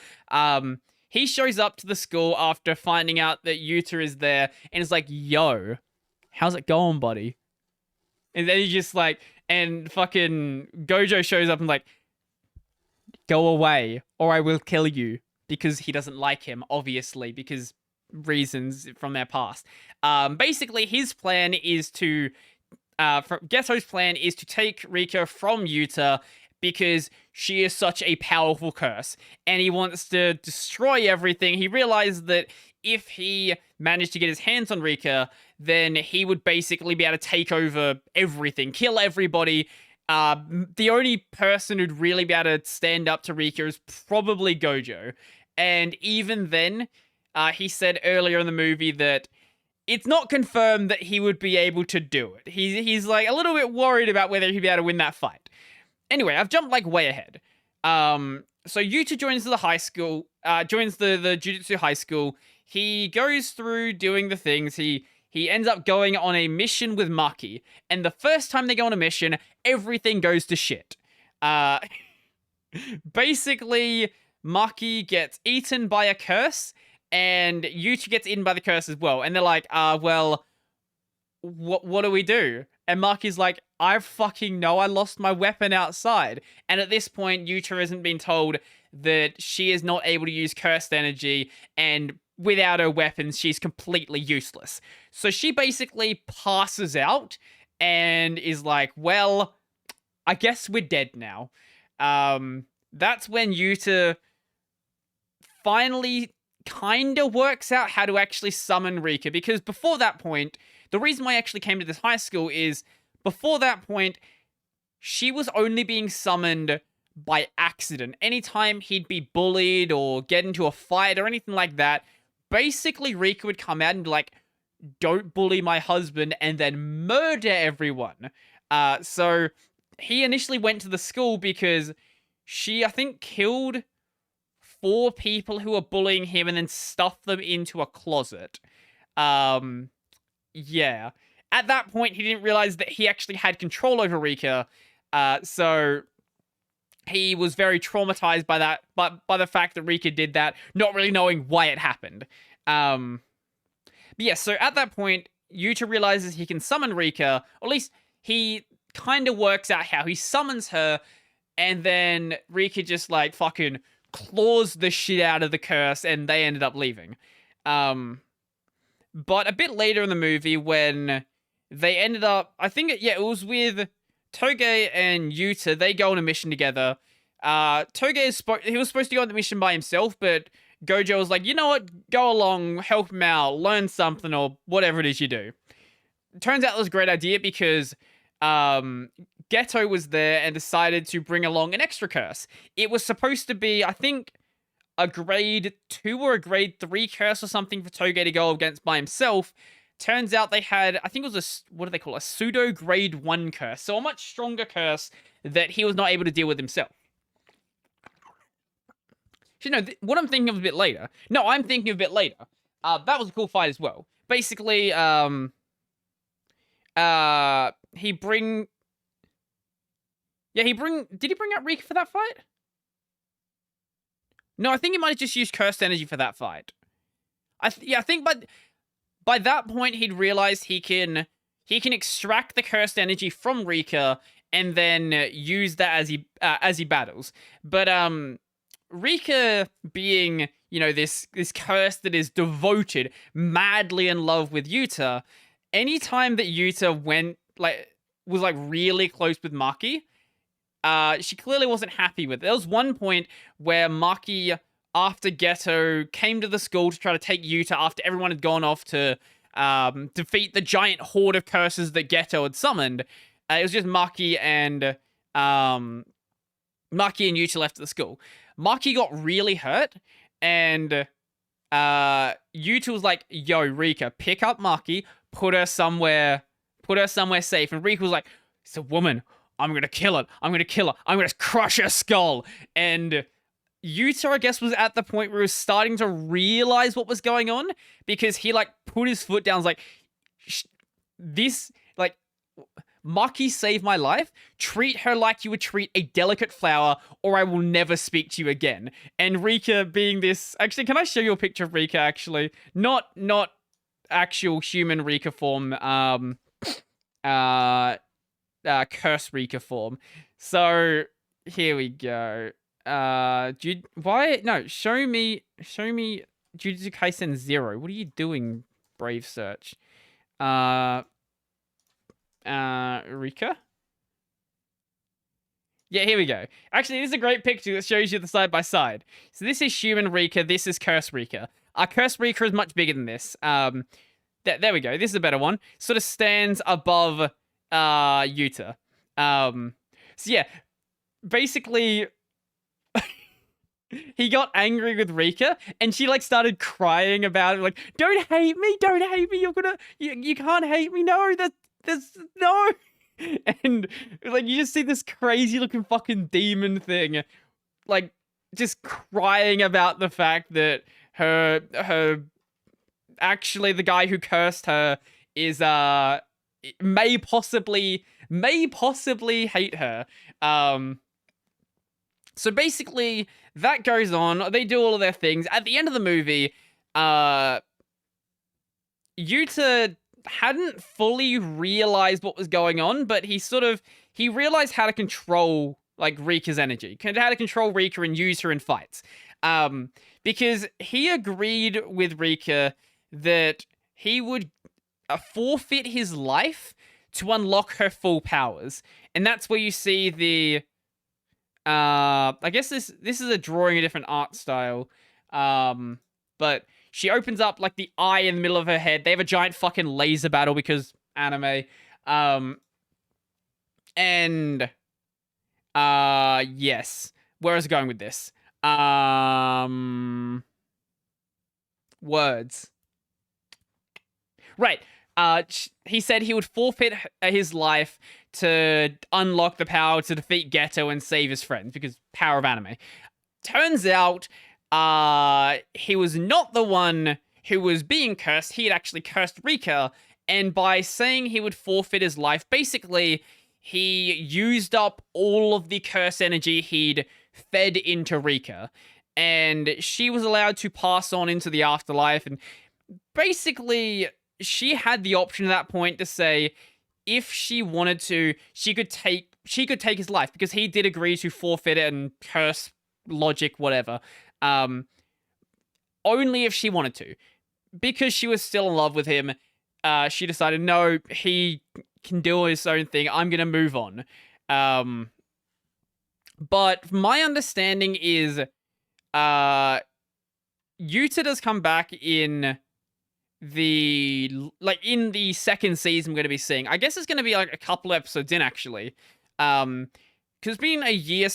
He shows up to the school after finding out that Yuta is there, and is like, "Yo, how's it going, buddy?" And then he's just like, and fucking Gojo shows up and like, "Go away, or I will kill you," because he doesn't like him, obviously, because reasons from their past. Basically, his plan is to, Geto's plan is to take Rika from Yuta because she is such a powerful curse, and he wants to destroy everything. He realized that if he managed to get his hands on Rika, then he would basically be able to take over everything, kill everybody. The only person who'd really be able to stand up to Rika is probably Gojo. And even then, he said earlier in the movie that it's not confirmed that he would be able to do it. He's like a little bit worried about whether he'd be able to win that fight. Anyway, I've jumped like way ahead. So Yuta joins the high school, joins the Jujutsu high school. He goes through doing the things. He ends up going on a mission with Maki. And the first time they go on a mission, everything goes to shit. Basically, Maki gets eaten by a curse, and Yuta gets eaten by the curse as well. And they're like, well, what do we do? And Maki's like, I fucking know, I lost my weapon outside. And at this point, Yuta hasn't been told that she is not able to use cursed energy, and without her weapons, she's completely useless. So she basically passes out and is like, well, I guess we're dead now. That's when Yuta finally kind of works out how to actually summon Rika, because before that point, the reason why I actually came to this high school is, before that point, she was only being summoned by accident. Anytime he'd be bullied or get into a fight or anything like that, basically Rika would come out and be like, don't bully my husband, and then murder everyone. So he initially went to the school because she, I think, killed 4 people who were bullying him and then stuffed them into a closet. Yeah. At that point, he didn't realize that he actually had control over Rika. So he was very traumatized by that, but by the fact that Rika did that, not really knowing why it happened. But yeah, so at that point, Yuta realizes he can summon Rika, or at least he kind of works out how he summons her, and then Rika just like fucking claws the shit out of the curse, and they ended up leaving. But a bit later in the movie, when they ended up, I think, it was with Toge and Yuta, they go on a mission together. Toge he was supposed to go on the mission by himself, but Gojo was like, you know what, go along, help him out, learn something, or whatever it is you do. Turns out it was a great idea because Geto was there and decided to bring along an extra curse. It was supposed to be, I think, a grade 2 or a grade 3 curse or something for Toge to go against by himself. Turns out they had, I think it was what do they call it? A pseudo grade 1 curse. So a much stronger curse that he was not able to deal with himself. You know, what I'm thinking of a bit later. No, I'm thinking of a bit later. That was a cool fight as well. Basically, he bring... Yeah, did he bring out Rika for that fight? No, I think he might have just used cursed energy for that fight. I think by that point he'd realized he can extract the cursed energy from Rika and then use that as he battles. But Rika being, you know, this curse that is devoted, madly in love with Yuta, anytime that Yuta was really close with Maki, she clearly wasn't happy with it. There was one point where Maki, after Geto, came to the school to try to take Yuta after everyone had gone off to defeat the giant horde of curses that Geto had summoned. It was just Maki and Yuta left at the school. Maki got really hurt, and Yuta was like, "Yo, Rika, pick up Maki, put her somewhere safe." And Rika was like, "It's a woman. I'm gonna kill it. I'm gonna kill her. I'm gonna crush her skull." And Yuta, I guess, was at the point where he was starting to realize what was going on, because he put his foot down. Was like, Maki saved my life. Treat her like you would treat a delicate flower, or I will never speak to you again. And Rika being this... Actually, can I show you a picture of Rika, actually? Not actual human Rika form. Curse Rika form. So, here we go. Show me Jujutsu Kaisen 0. What are you doing, Brave Search? Rika? Yeah, here we go. Actually, this is a great picture that shows you the side by side. So this is human Rika, this is Curse Rika. Curse Rika is much bigger than this. There we go. This is a better one. Sort of stands above Yuta. So yeah, basically he got angry with Rika, and she started crying about it, don't hate me, you can't hate me, no, there's no. And you just see this crazy looking fucking demon thing just crying about the fact that her actually the guy who cursed her is may possibly hate her. So basically that goes on. They do all of their things. At the end of the movie, Yuta hadn't fully realized what was going on, but he realized how to control Rika's energy, how to control Rika and use her in fights. Because he agreed with Rika that he would forfeit his life to unlock her full powers. And that's where you see the I guess this is a drawing, a different art style. But she opens up the eye in the middle of her head. They have a giant fucking laser battle because anime. And yes. Where is it going with this? Words. Right. He said he would forfeit his life to unlock the power to defeat Geto and save his friends, because power of anime. Turns out, he was not the one who was being cursed. He had actually cursed Rika, and by saying he would forfeit his life, basically, he used up all of the curse energy he'd fed into Rika, and she was allowed to pass on into the afterlife, and basically, she had the option at that point to say, if she wanted to, she could take his life, because he did agree to forfeit it and curse logic, whatever. Only if she wanted to. Because she was still in love with him, she decided, no, he can do his own thing, I'm gonna move on. But my understanding is, Yuta does come back in in the second season we're going to be seeing. I guess it's going to be a couple episodes in, actually. Because it's been a year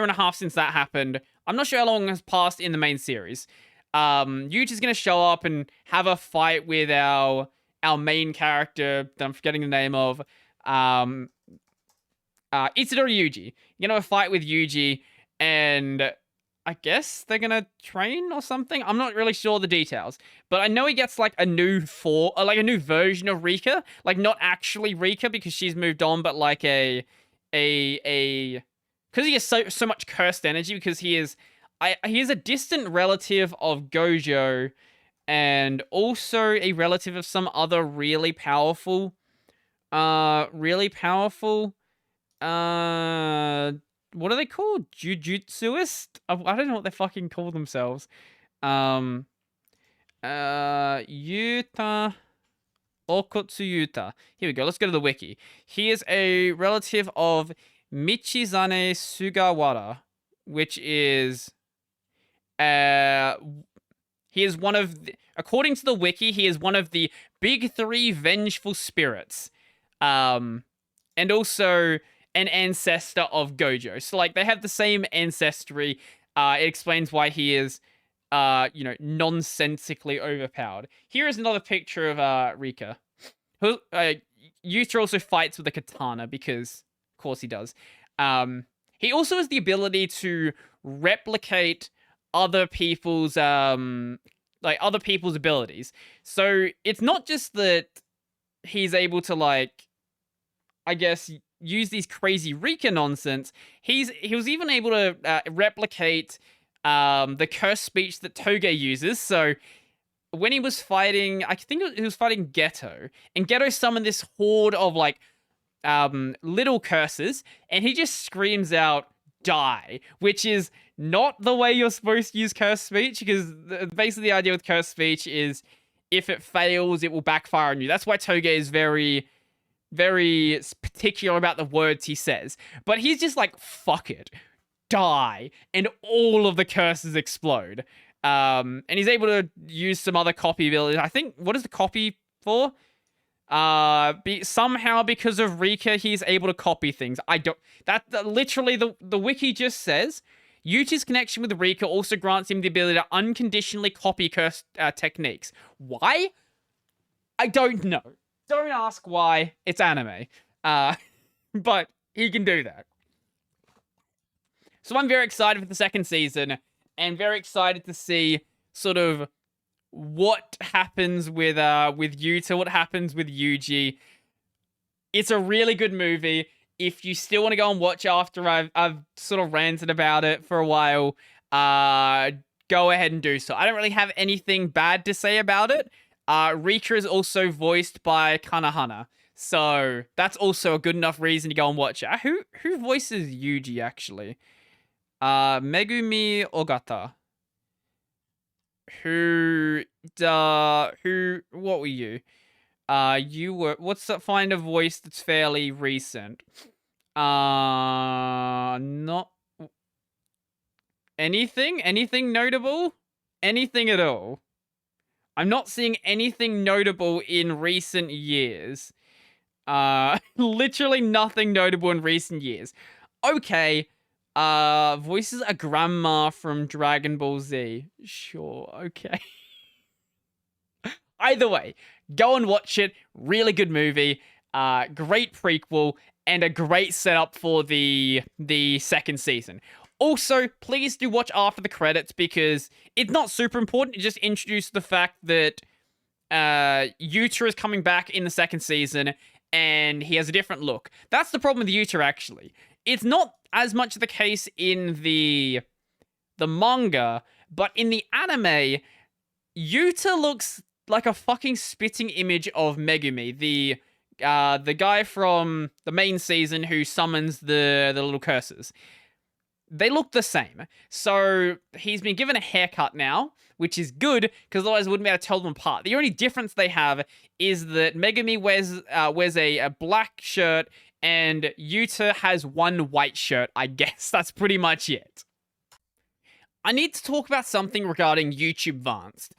and a half since that happened. I'm not sure how long has passed in the main series. Yuta's gonna show up and have a fight with our main character that I'm forgetting the name of. Itadori Yuji. You're gonna have a fight with Yuji, and I guess they're gonna train or something. I'm not really sure the details, but I know he gets like a new like a new version of Rika, like not actually Rika because she's moved on, but like a because he has so much cursed energy because he is a distant relative of Gojo, and also a relative of some other really powerful, what are they called? Jujutsuist? I don't know what they fucking call themselves. Yuta Okotsu Yuta. Here we go. Let's go to the wiki. He is a relative of Michizane Sugawara, which is he is one of according to the wiki, he is one of the big three vengeful spirits. And also an ancestor of Gojo. So like they have the same ancestry. It explains why he is nonsensically overpowered. Here is another picture of Rika. Who Yuta also fights with a katana because of course he does. He also has the ability to replicate other people's abilities. So it's not just that he's able to like, I guess, use these crazy Rika nonsense. He was even able to replicate the curse speech that Toge uses. So when he was fighting, I think he was fighting Geto, and Geto summoned this horde of like little curses, and he just screams out "die," which is not the way you're supposed to use curse speech, because basically the idea with curse speech is if it fails, it will backfire on you. That's why Toge is very, very particular about the words he says. But he's just like, fuck it, die, and all of the curses explode. And he's able to use some other copy abilities. I think, what is the copy for? Somehow because of Rika, he's able to copy things. Literally the wiki just says Yuta's connection with Rika also grants him the ability to unconditionally copy curse techniques. Why? I don't know. Don't ask why. It's anime. But he can do that. So I'm very excited for the second season, and very excited to see sort of what happens with Yuta, what happens with Yuji. It's a really good movie. If you still want to go and watch after I've sort of ranted about it for a while, go ahead and do so. I don't really have anything bad to say about it. Rika is also voiced by Kanahana, so that's also a good enough reason to go and watch it. Who voices Yuji actually? Megumi Ogata. What were you? What's that find a voice that's fairly recent? Not anything notable? Anything at all? I'm not seeing anything notable in recent years. Literally nothing notable in recent years. Okay. Voices a grandma from Dragon Ball Z. Sure, okay. Either way, go and watch it. Really good movie. Great prequel, and a great setup for the second season. Also, please do watch after the credits, because it's not super important. It just introduces the fact that Yuta is coming back in the second season, and he has a different look. That's the problem with Yuta, actually. It's not as much the case in the manga, but in the anime, Yuta looks like a fucking spitting image of Megumi, the guy from the main season who summons the little curses. They look the same. So he's been given a haircut now, which is good, because otherwise I wouldn't be able to tell them apart. The only difference they have is that Megumi wears a black shirt, and Yuta has one white shirt, I guess. That's pretty much it. I need to talk about something regarding YouTube Vanced.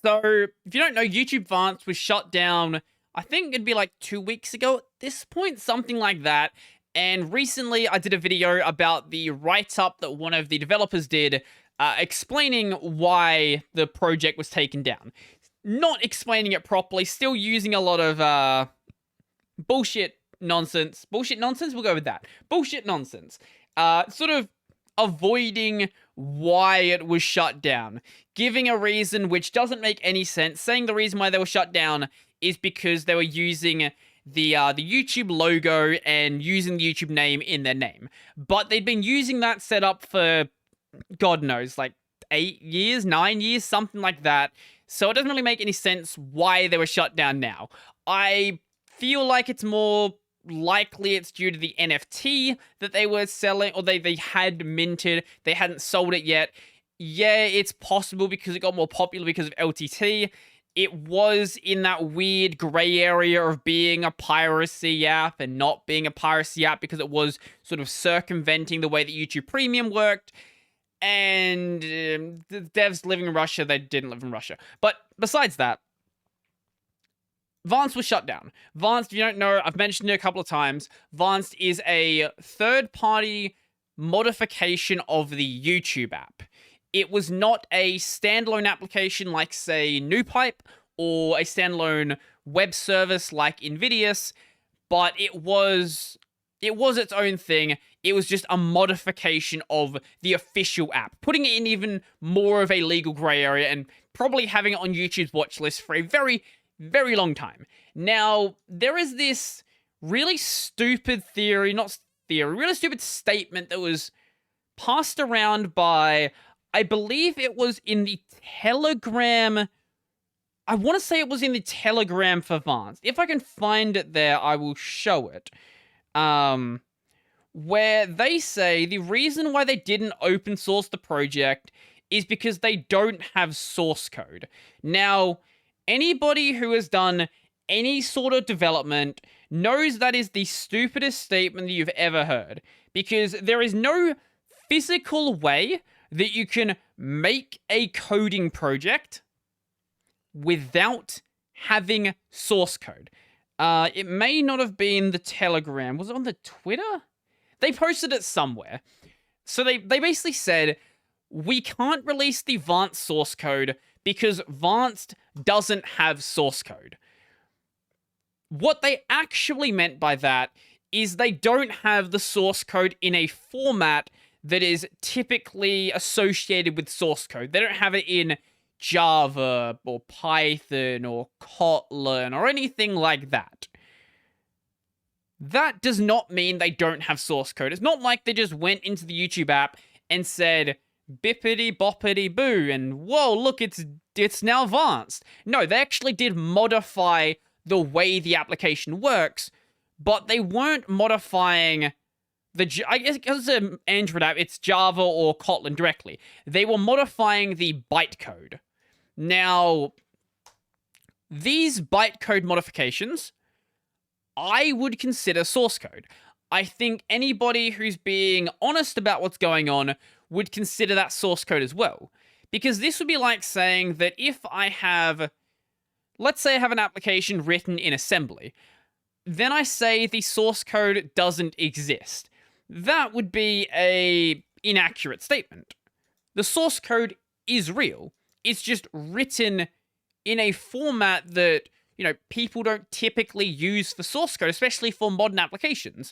So, if you don't know, YouTube Vanced was shut down, I think it'd be like 2 weeks ago at this point, something like that. And recently, I did a video about the write-up that one of the developers did, explaining why the project was taken down. Not explaining it properly, still using a lot of bullshit nonsense. Bullshit nonsense? We'll go with that. Bullshit nonsense. Sort of avoiding why it was shut down. Giving a reason which doesn't make any sense. Saying the reason why they were shut down is because they were using the YouTube logo and using the YouTube name in their name. But they'd been using that setup for, God knows, like 8 years, 9 years, something like that. So it doesn't really make any sense why they were shut down now. I feel like it's more likely it's due to the NFT that they were selling, or they had minted. They hadn't sold it yet. Yeah, it's possible because it got more popular because of LTT. It was in that weird gray area of being a piracy app and not being a piracy app because it was sort of circumventing the way that YouTube Premium worked. And the devs living in Russia, they didn't live in Russia. But besides that, Vanced was shut down. Vanced, if you don't know, I've mentioned it a couple of times. Vanced is a third-party modification of the YouTube app. It was not a standalone application like, say, NewPipe, or a standalone web service like Invidious, but it was its own thing. It was just a modification of the official app, putting it in even more of a legal gray area and probably having it on YouTube's watch list for a very, very long time. Now, there is this really stupid really stupid statement that was passed around by, I believe it was in the Telegram. I want to say it was in the Telegram for Vanced. If I can find it there, I will show it. Where they say the reason why they didn't open source the project is because they don't have source code. Now, anybody who has done any sort of development knows that is the stupidest statement that you've ever heard. Because there is no physical way that you can make a coding project without having source code. It may not have been the Telegram. Was it on the Twitter? They posted it somewhere. So they basically said, we can't release the Vanced source code because Vanced doesn't have source code. What they actually meant by that is they don't have the source code in a format that is typically associated with source code. They don't have it in Java or Python or Kotlin or anything like that. That does not mean they don't have source code. It's not like they just went into the YouTube app and said, bippity boppity boo, and whoa, look, it's now Vanced. No, they actually did modify the way the application works, but they weren't modifying I guess because it's an Android app, it's Java or Kotlin directly. They were modifying the bytecode. Now, these bytecode modifications, I would consider source code. I think anybody who's being honest about what's going on would consider that source code as well. Because this would be like saying that if I have, let's say I have an application written in assembly, then I say the source code doesn't exist. That would be a inaccurate statement. The source code is real. It's just written in a format that, people don't typically use for source code, especially for modern applications.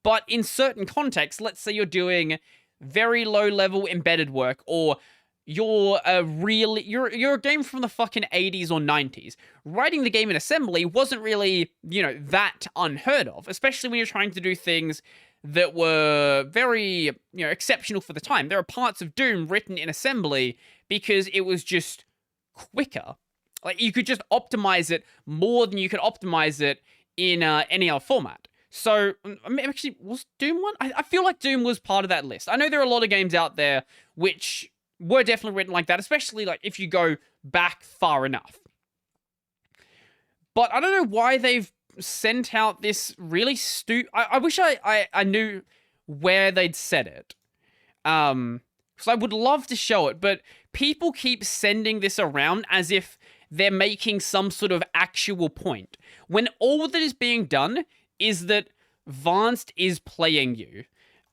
But in certain contexts, let's say you're doing very low-level embedded work, or you're a game from the fucking 80s or 90s. Writing the game in assembly wasn't really, that unheard of, especially when you're trying to do things that were very, exceptional for the time. There are parts of Doom written in assembly because it was just quicker. Like, you could just optimize it more than you could optimize it in any other format. So, actually, was Doom one? I feel like Doom was part of that list. I know there are a lot of games out there which were definitely written like that, especially like if you go back far enough. But I don't know why they've sent out this really I wish I knew where they'd said it. Because I would love to show it, but people keep sending this around as if they're making some sort of actual point, when all that is being done is that Vanced is playing you.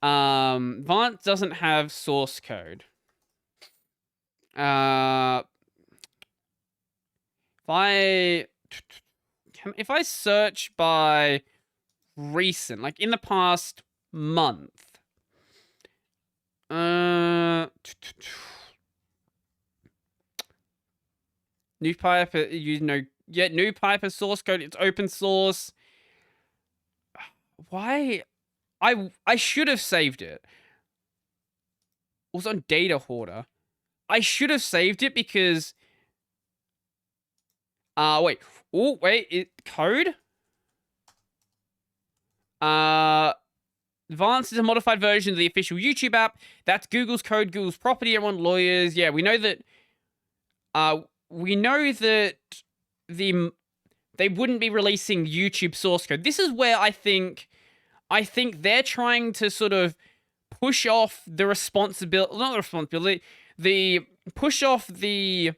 Vanced doesn't have source code. If I search by recent, like in the past month, NewPipe, NewPipe has source code. It's open source. Why? I should have saved it. It was on Data Hoarder. I should have saved it because... wait. Oh, wait. Code? Advanced is a modified version of the official YouTube app. That's Google's code, Google's property. Everyone, lawyers. Yeah, we know that... they wouldn't be releasing YouTube source code. This is where I think they're trying to sort of push off the responsibility, not the responsibility, push off the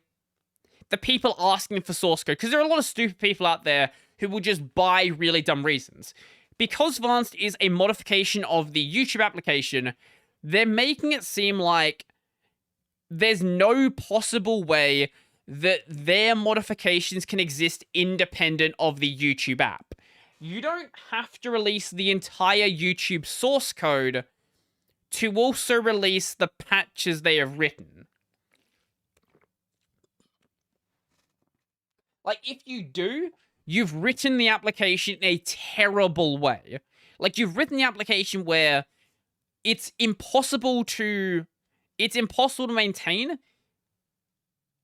people asking for source code, because there are a lot of stupid people out there who will just buy really dumb reasons. Because Vanced is a modification of the YouTube application, they're making it seem like there's no possible way that their modifications can exist independent of the YouTube app. You don't have to release the entire YouTube source code to also release the patches they have written. Like, if you do, you've written the application in a terrible way. Like, you've written the application where it's impossible to maintain,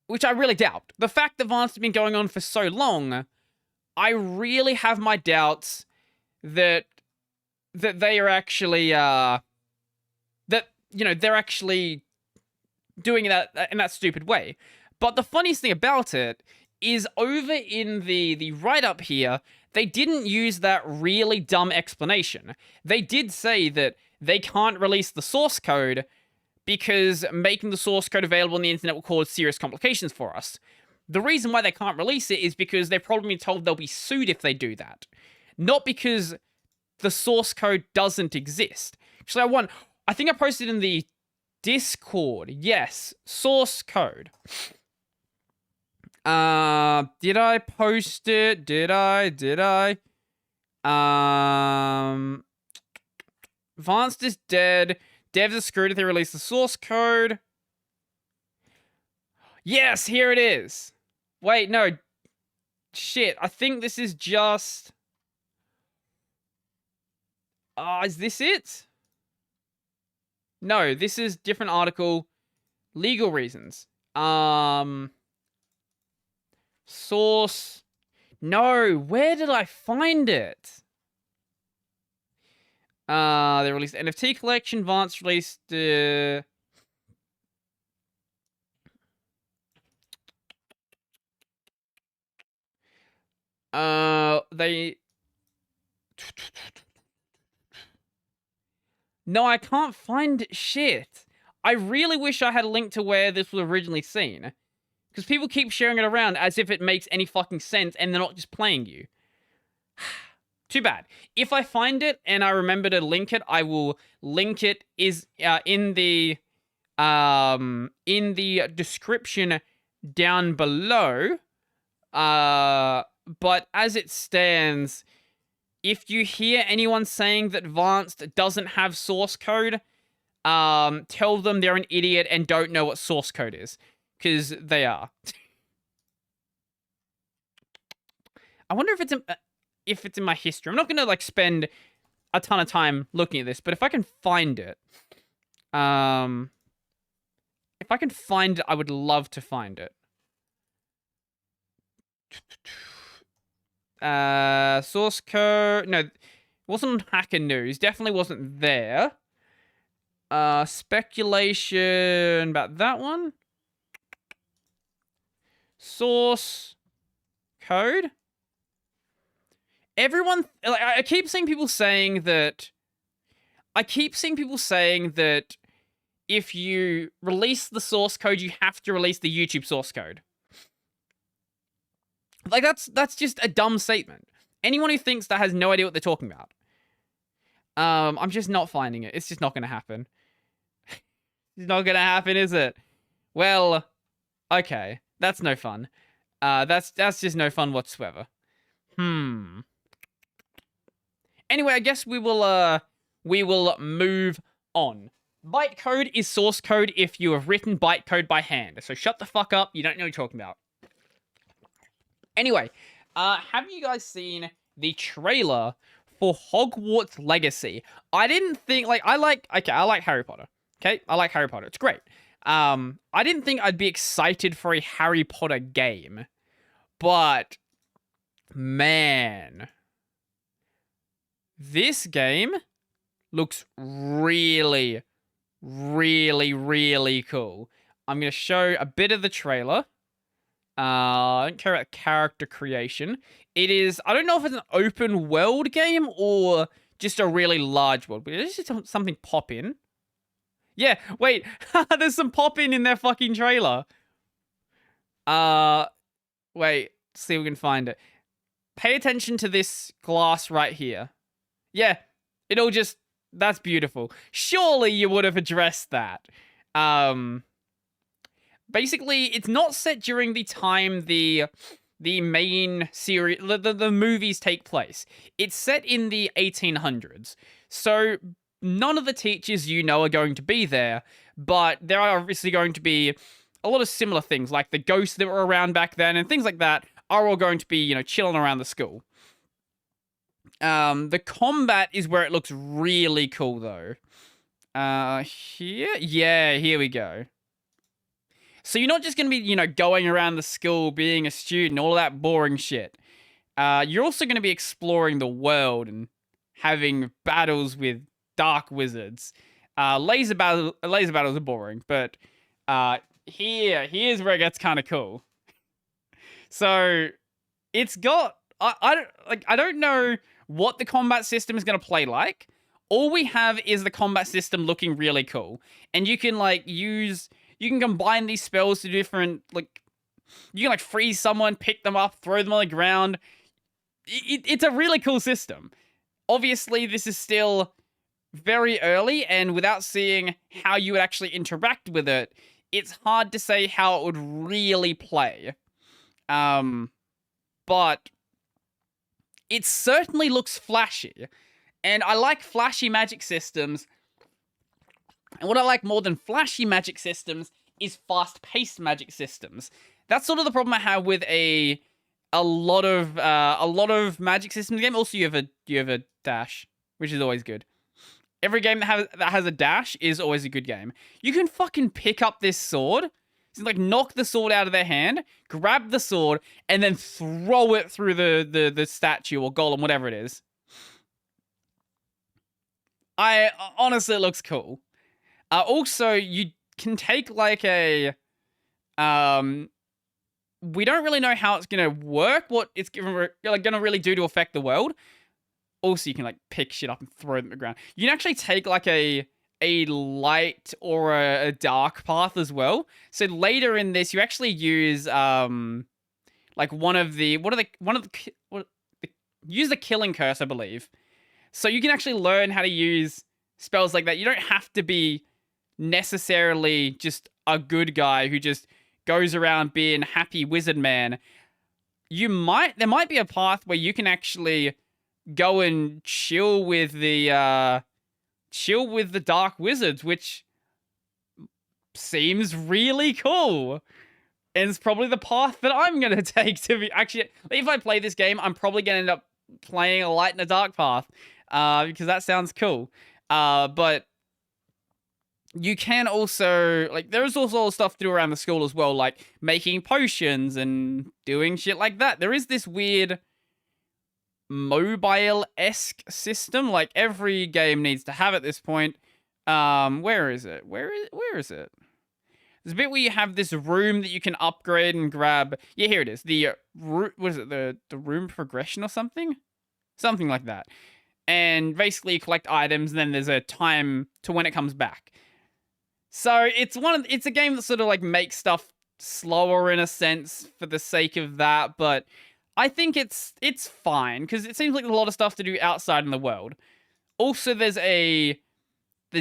which I really doubt. The fact that Vanced has been going on for so long, I really have my doubts that they are actually they're actually doing that in that stupid way. But the funniest thing about it is, over in the write-up here, they didn't use that really dumb explanation. They did say that they can't release the source code because making the source code available on the internet will cause serious complications for us. The reason why they can't release it is because they're probably been told they'll be sued if they do that. Not because the source code doesn't exist. Actually, I think I posted in the Discord. Yes, source code. Did I post it? Did I? Vanced is dead. Devs are screwed if they release the source code. Yes, here it is. Wait, no. Shit, I think this is just... is this it? No, this is different article. Legal reasons. Source. No, where did I find it? They released NFT collection. Vanced released... they... No, I can't find shit. I really wish I had a link to where this was originally seen. Because people keep sharing it around as if it makes any fucking sense and they're not just playing you. Too bad. If I find it and I remember to link it, I will link it in the description down below. But as it stands, if you hear anyone saying that Vanced doesn't have source code, tell them they're an idiot and don't know what source code is. Because they are. I wonder if it's in my history. I'm not going to, like, spend a ton of time looking at this, but if I can find it... if I can find it, I would love to find it. Source code... No, it wasn't on Hacker News. Definitely wasn't there. Speculation about that one. Source code. Everyone... Like, I keep seeing people saying that... if you release the source code, you have to release the YouTube source code. Like, that's just a dumb statement. Anyone who thinks that has no idea what they're talking about. I'm just not finding it. It's just not gonna happen. It's not gonna happen, is it? Well, okay. That's no fun. That's just no fun whatsoever. Anyway, I guess we will move on. Bytecode is source code if you have written bytecode by hand. So shut the fuck up. You don't know what you're talking about. Anyway, have you guys seen the trailer for Hogwarts Legacy? I didn't think, like, I like Harry Potter. Okay? I like Harry Potter. It's great. I didn't think I'd be excited for a Harry Potter game. But, man, this game looks really, really, really cool. I'm going to show a bit of the trailer. I don't care about character creation. It is, I don't know if it's an open world game or just a really large world, but there's just something pop in. Yeah, wait, there's some pop in their fucking trailer. Wait, see if we can find it. Pay attention to this glass right here. Yeah, it'll just, that's beautiful. Surely you would have addressed that. Basically, it's not set during the time the main series, the movies take place. It's set in the 1800s. So none of the teachers you know are going to be there, but there are obviously going to be a lot of similar things, like the ghosts that were around back then and things like that are all going to be, you know, chilling around the school. The combat is where it looks really cool, though. Here? Yeah, here we go. So you're not just going to be, you know, going around the school, being a student, all that boring shit. You're also going to be exploring the world and having battles with dark wizards. Laser battles are boring, but here's where it gets kind of cool. So it's got, I don't know what the combat system is going to play like. All we have is the combat system looking really cool, and you can like you can combine these spells to different, like, you can like freeze someone, pick them up, throw them on the ground. It's a really cool system. Obviously, this is still very early, and without seeing how you would actually interact with it, it's hard to say how it would really play. But it certainly looks flashy, and I like flashy magic systems. And what I like more than flashy magic systems is fast-paced magic systems. That's sort of the problem I have with a lot of magic systems game. Also, you have a dash, which is always good. Every game that has a dash is always a good game. You can fucking pick up this sword, so like knock the sword out of their hand, grab the sword, and then throw it through the statue or golem, whatever it is. Honestly, it looks cool. Also, you can take like a, we don't really know how it's gonna work, what it's gonna really do to affect the world. Also, you can like pick shit up and throw them at the ground. You can actually take like a light or a dark path as well. So later in this, you actually use like use the killing curse, I believe. So you can actually learn how to use spells like that. You don't have to be necessarily just a good guy who just goes around being happy wizard man. There might be a path where you can actually go and chill with the dark wizards, which seems really cool. And it's probably the path that I'm gonna take to be, actually, if I play this game, I'm probably gonna end up playing a light and a dark path, because that sounds cool. But you can also, like, there's also stuff to do around the school as well, like making potions and doing shit like that. There is this weird mobile-esque system, like every game needs to have at this point. Where is it? Where is it? There's a bit where you have this room that you can upgrade and grab. Yeah, here it is. What is it? The room progression or something? Something like that. And basically you collect items, and then there's a time to when it comes back. So it's a game that sort of like makes stuff slower in a sense for the sake of that, but I think it's fine, because it seems like there's a lot of stuff to do outside in the world. Also, there's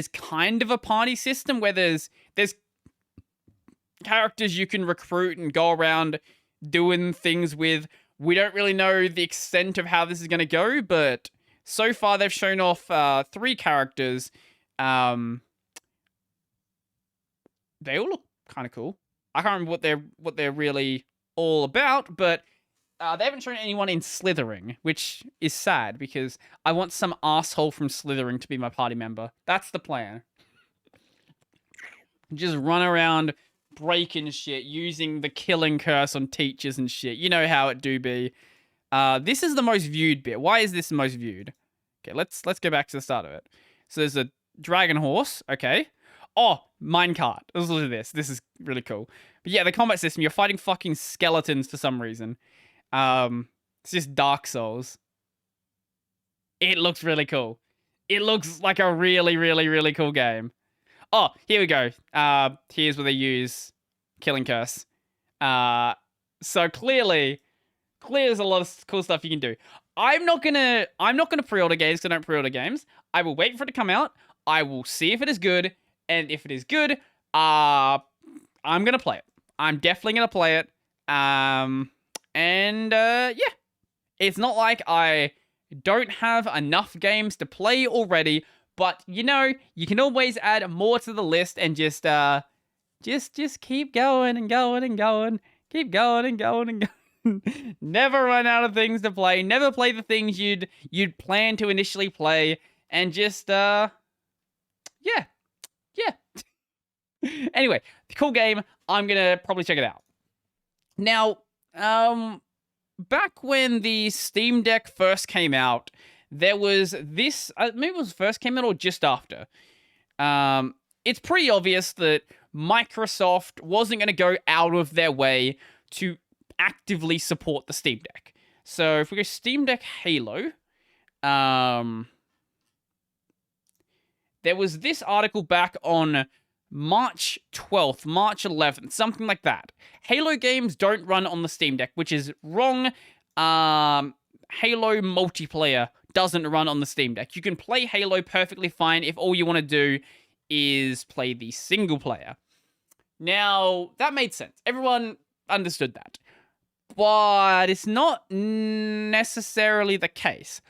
kind of a party system where there's characters you can recruit and go around doing things with. We don't really know the extent of how this is going to go, but so far they've shown off 3 characters. They all look kind of cool. I can't remember what they're really all about, but they haven't shown anyone in Slithering, which is sad because I want some asshole from Slithering to be my party member. That's the plan. Just run around breaking shit, using the killing curse on teachers and shit. You know how it do be. This is the most viewed bit. Why is this the most viewed? Okay, let's go back to the start of it. So there's a dragon horse. Okay. Oh, minecart. Let's look at this. This is really cool. But yeah, the combat system. You're fighting fucking skeletons for some reason. It's just Dark Souls. It looks really cool. It looks like a really, really, really cool game. Oh, here we go. Here's where they use Killing Curse. So clearly there's a lot of cool stuff you can do. I'm not gonna pre-order games because I don't pre-order games. I will wait for it to come out. I will see if it is good, and if it is good, I'm gonna play it. I'm definitely gonna play it. Yeah. It's not like I don't have enough games to play already, but you know, you can always add more to the list and just keep going and going and going. Keep going and going and going. Never run out of things to play. Never play the things you'd plan to initially play, and just yeah. Anyway, cool game. I'm gonna probably check it out. Now, back when the Steam Deck first came out, there was this. Maybe it was first came out or just after. It's pretty obvious that Microsoft wasn't going to go out of their way to actively support the Steam Deck. So if we go Steam Deck Halo, there was this article back on March 12th, March 11th, something like that. Halo games don't run on the Steam Deck, which is wrong. Halo multiplayer doesn't run on the Steam Deck. You can play Halo perfectly fine if all you want to do is play the single player. Now, that made sense. Everyone understood that. But it's not necessarily the case.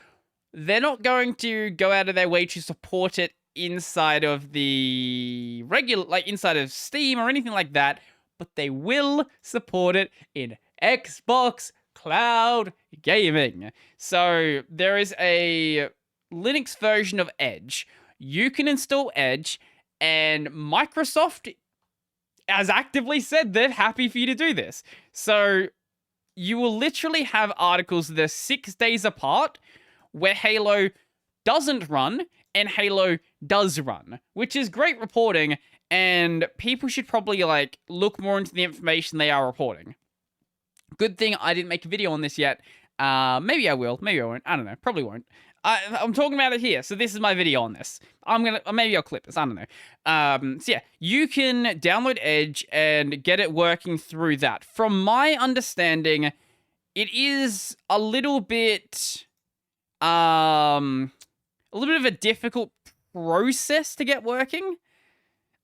They're not going to go out of their way to support it inside of the regular, like inside of Steam or anything like that, but they will support it in Xbox Cloud Gaming. So there is a Linux version of Edge. You can install Edge, and Microsoft has actively said they're happy for you to do this. So you will literally have articles that are 6 days apart where Halo doesn't run and Halo does run, which is great reporting, and people should probably like look more into the information they are reporting. Good thing I didn't make a video on this yet. Maybe I will, maybe I won't. I don't know, probably won't. I'm talking about it here, so this is my video on this. Maybe I'll clip this, I don't know. So yeah, you can download Edge and get it working through that. From my understanding, it is a little bit of a difficult process to get working.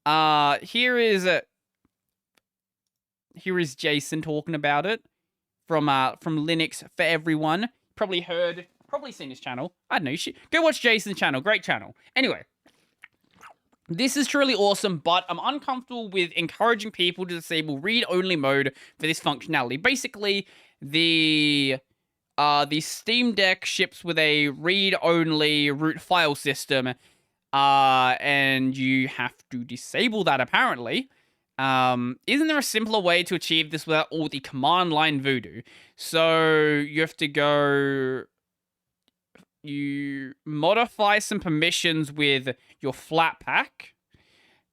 Here is Jason talking about it from Linux for Everyone. Probably seen his channel. I don't know. You should go watch Jason's channel. Great channel. Anyway, this is truly awesome, but I'm uncomfortable with encouraging people to disable read-only mode for this functionality. Basically, the Steam Deck ships with a read-only root file system, and you have to disable that apparently. Isn't there a simpler way to achieve this without all the command line voodoo? So you have to go. You modify some permissions with your Flatpak.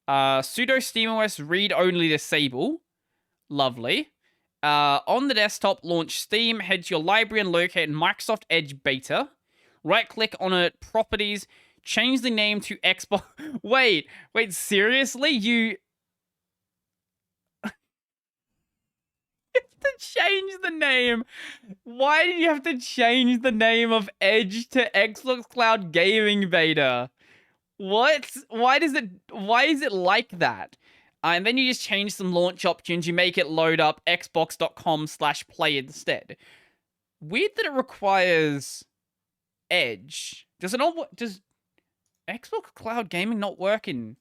Sudo SteamOS read-only disable. Lovely. On the desktop, launch Steam, head to your library and locate Microsoft Edge Beta. Right-click on it, properties, change the name to Xbox. Wait, seriously? to change the name? Why did you have to change the name of Edge to Xbox Cloud Gaming Beta? What? Why is it like that? And then you just change some launch options. You make it load up xbox.com/play instead. Weird that it requires Edge. Does it not? Does Xbox Cloud Gaming not work in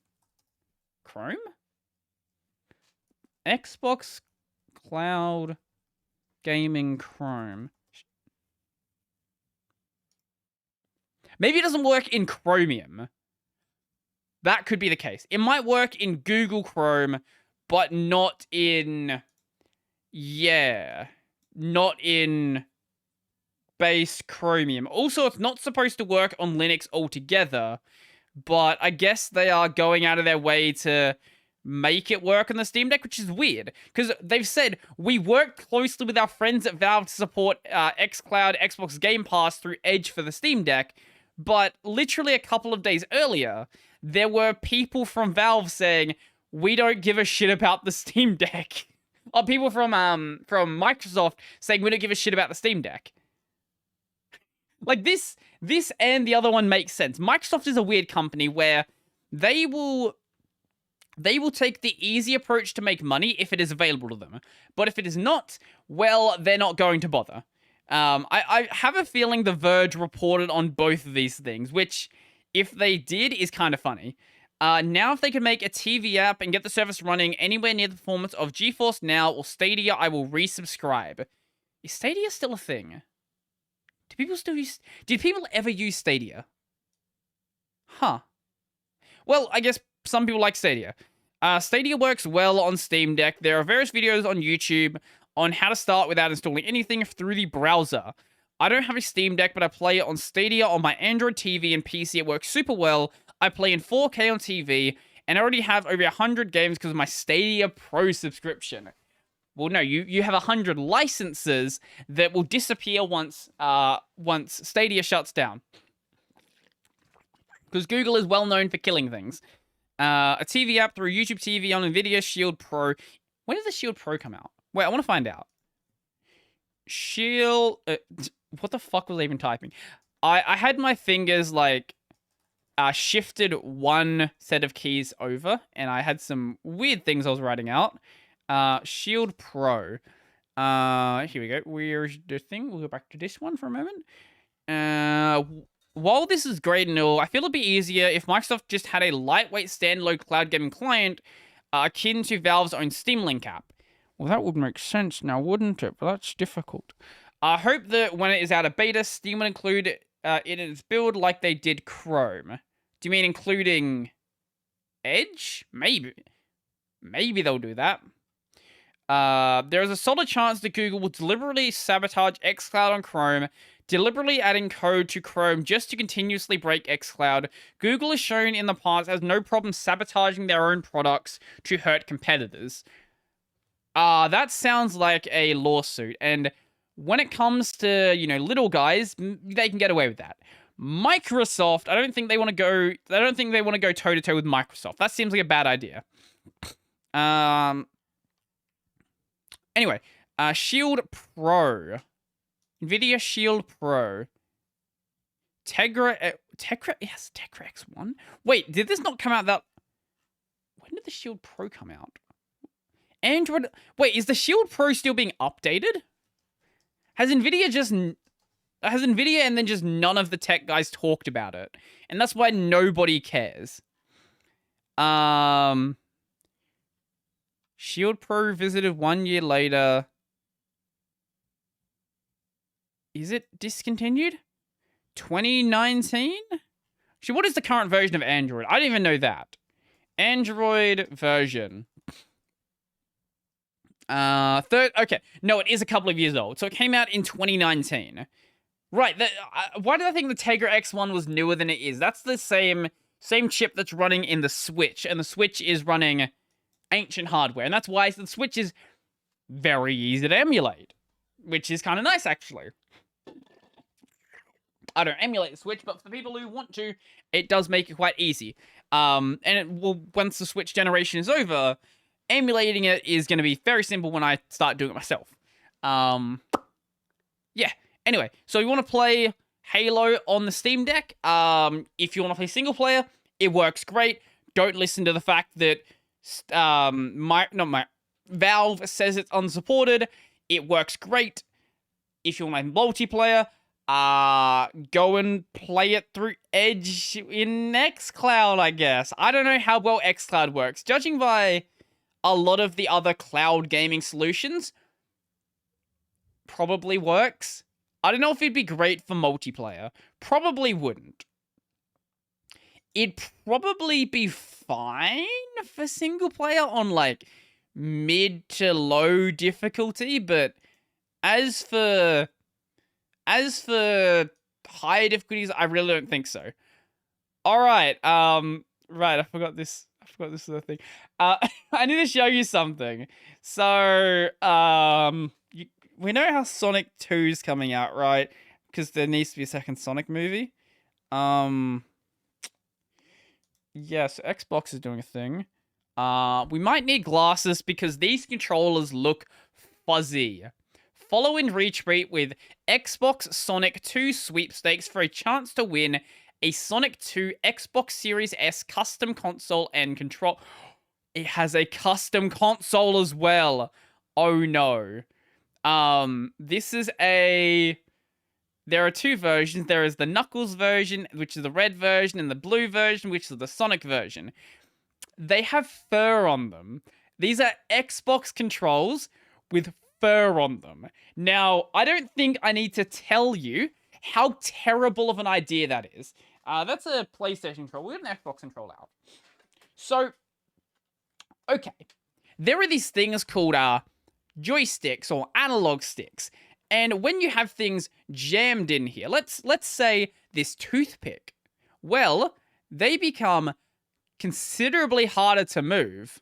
Chrome? Xbox Cloud Gaming Chrome. Maybe it doesn't work in Chromium. That could be the case. It might work in Google Chrome, but not in... Yeah. Not in base Chromium. Also, it's not supposed to work on Linux altogether, but I guess they are going out of their way to make it work on the Steam Deck, which is weird, because they've said, we work closely with our friends at Valve to support xCloud, Xbox Game Pass through Edge for the Steam Deck, but literally a couple of days earlier, there were people from Valve saying, we don't give a shit about the Steam Deck. Or people from Microsoft saying, we don't give a shit about the Steam Deck. Like, this and the other one makes sense. Microsoft is a weird company where they will take the easy approach to make money if it is available to them. But if it is not, well, they're not going to bother. I have a feeling The Verge reported on both of these things, which, if they did, is kind of funny. Now, if they can make a TV app and get the service running anywhere near the performance of GeForce Now or Stadia, I will resubscribe. Is Stadia still a thing? Did people ever use Stadia? Huh. Well, I guess some people like Stadia. Stadia works well on Steam Deck. There are various videos on YouTube on how to start without installing anything through the browser. I don't have a Steam Deck, but I play it on Stadia on my Android TV and PC. It works super well. I play in 4K on TV, and I already have over 100 games because of my Stadia Pro subscription. Well, no, you have 100 licenses that will disappear once Stadia shuts down. Because Google is well known for killing things. A TV app through YouTube TV on NVIDIA Shield Pro. When did the Shield Pro come out? Wait, I want to find out. Shield... what the fuck was I even typing? I had my fingers, like, shifted one set of keys over, and I had some weird things I was writing out. Shield Pro. Here we go. Where's the thing? We'll go back to this one for a moment. While this is great and all, I feel it'd be easier if Microsoft just had a lightweight standalone cloud gaming client akin to Valve's own Steam Link app. Well, that would make sense now, wouldn't it? But that's difficult. I hope that when it is out of beta, Steam will include it in its build like they did Chrome. Do you mean including Edge? Maybe. Maybe they'll do that. There is a solid chance that Google will deliberately sabotage xCloud on Chrome, deliberately adding code to Chrome just to continuously break xCloud. Google has shown in the past has no problem sabotaging their own products to hurt competitors. That sounds like a lawsuit, and when it comes to, little guys, they can get away with that. Microsoft, I don't think they want to go toe-to-toe with Microsoft. That seems like a bad idea. Anyway, Shield Pro. NVIDIA Shield Pro. Tegra X1? Wait, did this not come out that... When did the Shield Pro come out? Android... Wait, is the Shield Pro still being updated? Has NVIDIA and then just none of the tech guys talked about it? And that's why nobody cares. Shield Pro revisited 1 year later. Is it discontinued? 2019? So what is the current version of Android? I didn't even know that. Android version. Okay. No, it is a couple of years old. So it came out in 2019. Right. Why did I think the Tegra X1 was newer than it is? That's the same chip that's running in the Switch. And the Switch is running ancient hardware. And that's why the Switch is very easy to emulate. Which is kind of nice, actually. I don't emulate the Switch, but for the people who want to, it does make it quite easy. And it will, once the Switch generation is over, emulating it is going to be very simple when I start doing it myself. Yeah. Anyway, so you want to play Halo on the Steam Deck. If you want to play single player, it works great. Don't listen to the fact that Valve says it's unsupported. It works great. If you want to play multiplayer, go and play it through Edge in xCloud, I guess. I don't know how well xCloud works. Judging by a lot of the other cloud gaming solutions, probably works. I don't know if it'd be great for multiplayer. Probably wouldn't. It'd probably be fine for single player on like mid to low difficulty, but as for higher difficulties, I really don't think so. All right. Right. I forgot this other thing. I need to show you something. So, we know how Sonic 2 is coming out, right? Because there needs to be a second Sonic movie. Yeah, so Xbox is doing a thing. We might need glasses because these controllers look fuzzy. Follow and retweet with Xbox Sonic 2 sweepstakes for a chance to win a Sonic 2 Xbox Series S custom console and control. It has a custom console as well. Oh no. This is there are two versions. There is the Knuckles version, which is the red version, and the blue version, which is the Sonic version. They have fur on them. These are Xbox controls with fur on them. Now, I don't think I need to tell you how terrible of an idea that is. That's a PlayStation control. We got an Xbox control out. So, okay. There are these things called joysticks or analog sticks. And when you have things jammed in here, let's say this toothpick, well, they become considerably harder to move.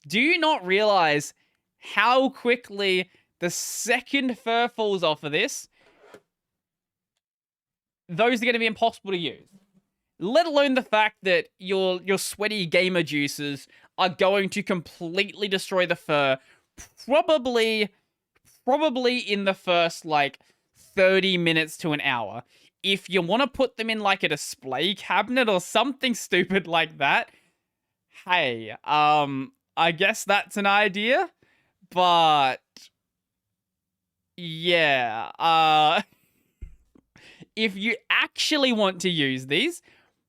Do you not realize how quickly the second fur falls off of this, those are going to be impossible to use? Let alone the fact that your sweaty gamer juices are going to completely destroy the fur, probably in the first, like, 30 minutes to an hour. If you want to put them in, like, a display cabinet or something stupid like that, hey, I guess that's an idea, but yeah, if you actually want to use these,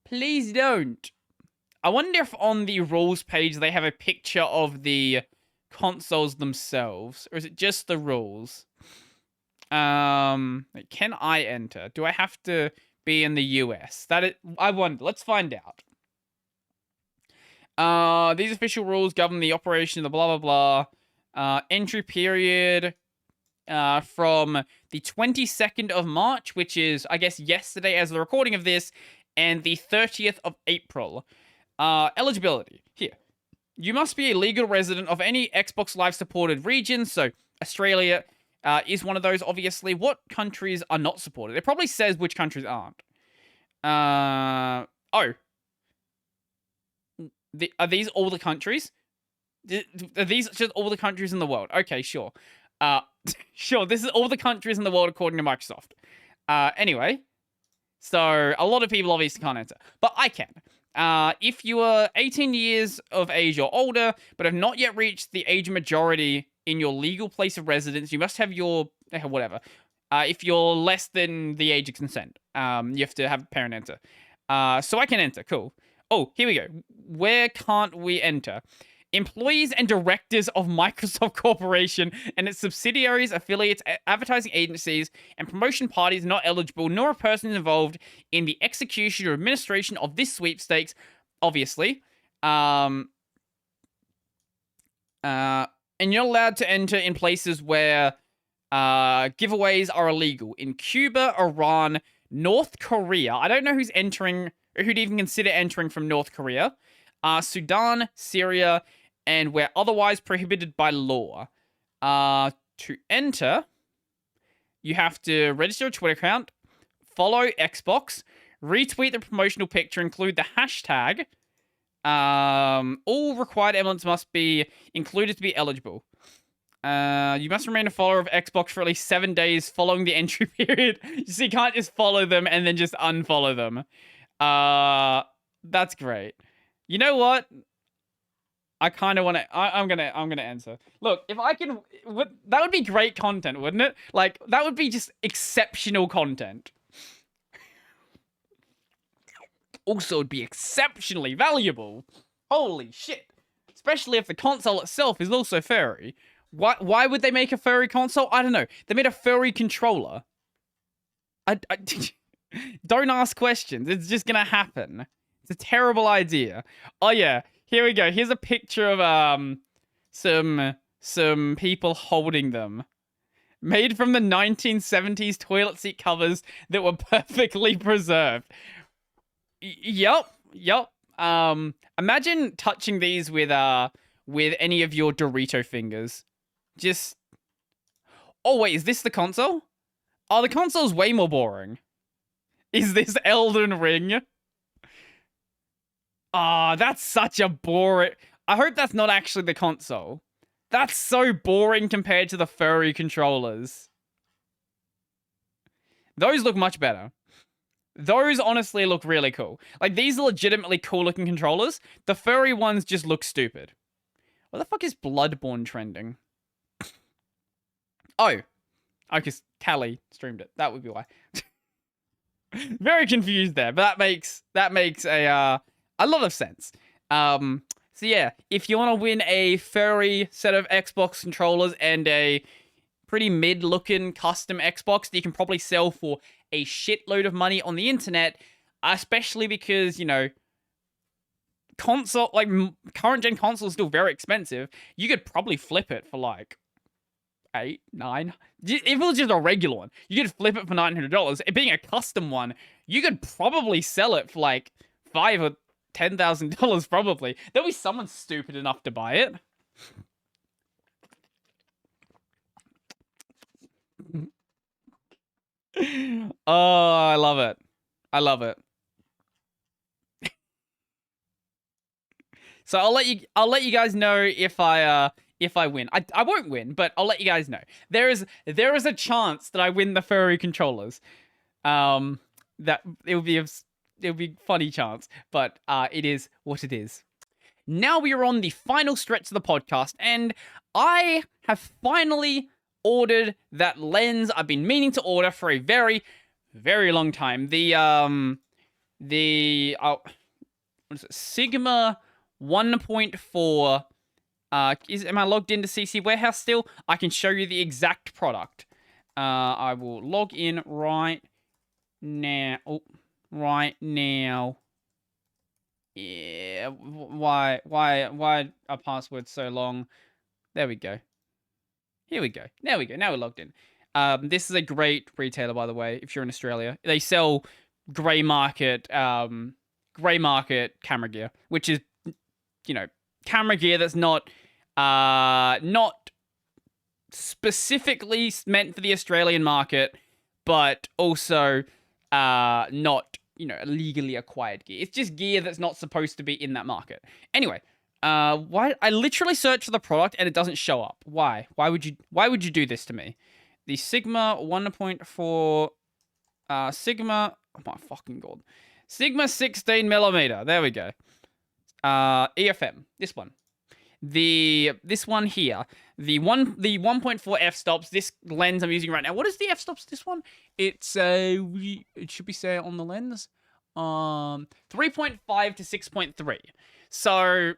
please don't. I wonder if on the rules page they have a picture of the consoles themselves, or is it just the rules? Can I enter? Do I have to be in the US? I wonder. Let's find out. These official rules govern the operation of the blah blah blah. Entry period from the 22nd of March, which is, I guess, yesterday as the recording of this, and the 30th of April. Eligibility. Here. You must be a legal resident of any Xbox Live supported region, so Australia is one of those, obviously. What countries are not supported? It probably says which countries aren't. Are these all the countries? Are these just all the countries in the world? Okay, sure. Sure, this is all the countries in the world according to Microsoft. Anyway, so a lot of people obviously can't enter, but I can. If you are 18 years of age or older, but have not yet reached the age majority in your legal place of residence, you must have your, whatever. If you're less than the age of consent, you have to have a parent enter. So I can enter, cool. Oh, here we go. Where can't we enter? Employees and directors of Microsoft Corporation and its subsidiaries, affiliates, advertising agencies, and promotion parties are not eligible, nor a person involved in the execution or administration of this sweepstakes, obviously. And you're allowed to enter in places where giveaways are illegal. In Cuba, Iran, North Korea. I don't know who's entering, or who'd even consider entering from North Korea. Sudan, Syria, and where otherwise prohibited by law. To enter, you have to register a Twitter account, follow Xbox, retweet the promotional picture, include the hashtag. All required elements must be included to be eligible. You must remain a follower of Xbox for at least 7 days following the entry period. So you can't just follow them and then just unfollow them. That's great. You know what? I kind of want to. I'm gonna answer. Look, if I can, that would be great content, wouldn't it? Like that would be just exceptional content. Also, it'd be exceptionally valuable. Holy shit! Especially if the console itself is also furry. Why would they make a furry console? I don't know. They made a furry controller. I don't ask questions. It's just gonna happen. It's a terrible idea. Oh yeah. Here we go. Here's a picture of some people holding them. Made from the 1970s toilet seat covers that were perfectly preserved. Yup. Imagine touching these with any of your Dorito fingers. Just oh wait, is this the console? Oh, the console's way more boring. Is this Elden Ring? Ah, that's such a boring... I hope that's not actually the console. That's so boring compared to the furry controllers. Those look much better. Those honestly look really cool. Like, these are legitimately cool-looking controllers. The furry ones just look stupid. What the fuck is Bloodborne trending? Oh, because Callie streamed it. That would be why. Very confused there, but that makes a lot of sense. So yeah, if you want to win a furry set of Xbox controllers and a pretty mid-looking custom Xbox that you can probably sell for a shitload of money on the internet, especially because, you know, current gen consoles are still very expensive, you could probably flip it for like 8, 9. If it was just a regular one, you could flip it for $900. It being a custom one, you could probably sell it for like $5,000 or $10,000 probably. There'll be someone stupid enough to buy it. Oh, I love it. I love it. So I'll let you guys know if I win. I won't win, but I'll let you guys know. There is a chance that I win the furry controllers. That it will be a funny chance, but it is what it is. Now we are on the final stretch of the podcast, and I have finally ordered that lens I've been meaning to order for a very, very long time. What is it? Sigma 1.4. Am I logged into CC Warehouse still? I can show you the exact product. I will log in right now. Oh, right now. Yeah. Why are passwords so long? There we go. Here we go. There we go. Now we're logged in. This is a great retailer, by the way. If you're in Australia, they sell grey market camera gear, which is, you know, camera gear that's not specifically meant for the Australian market, but also not, you know, illegally acquired gear. It's just gear that's not supposed to be in that market. Anyway, why I literally search for the product and it doesn't show up. Why? Why would you do this to me? The Sigma 1.4 Sigma, oh my fucking god. Sigma 16mm. There we go. EFM. This one. This one here. The 1.4 f-stops. This lens I'm using right now. What is the f-stops? This one? It's it should be say on the lens. 3.5 to 6.3. So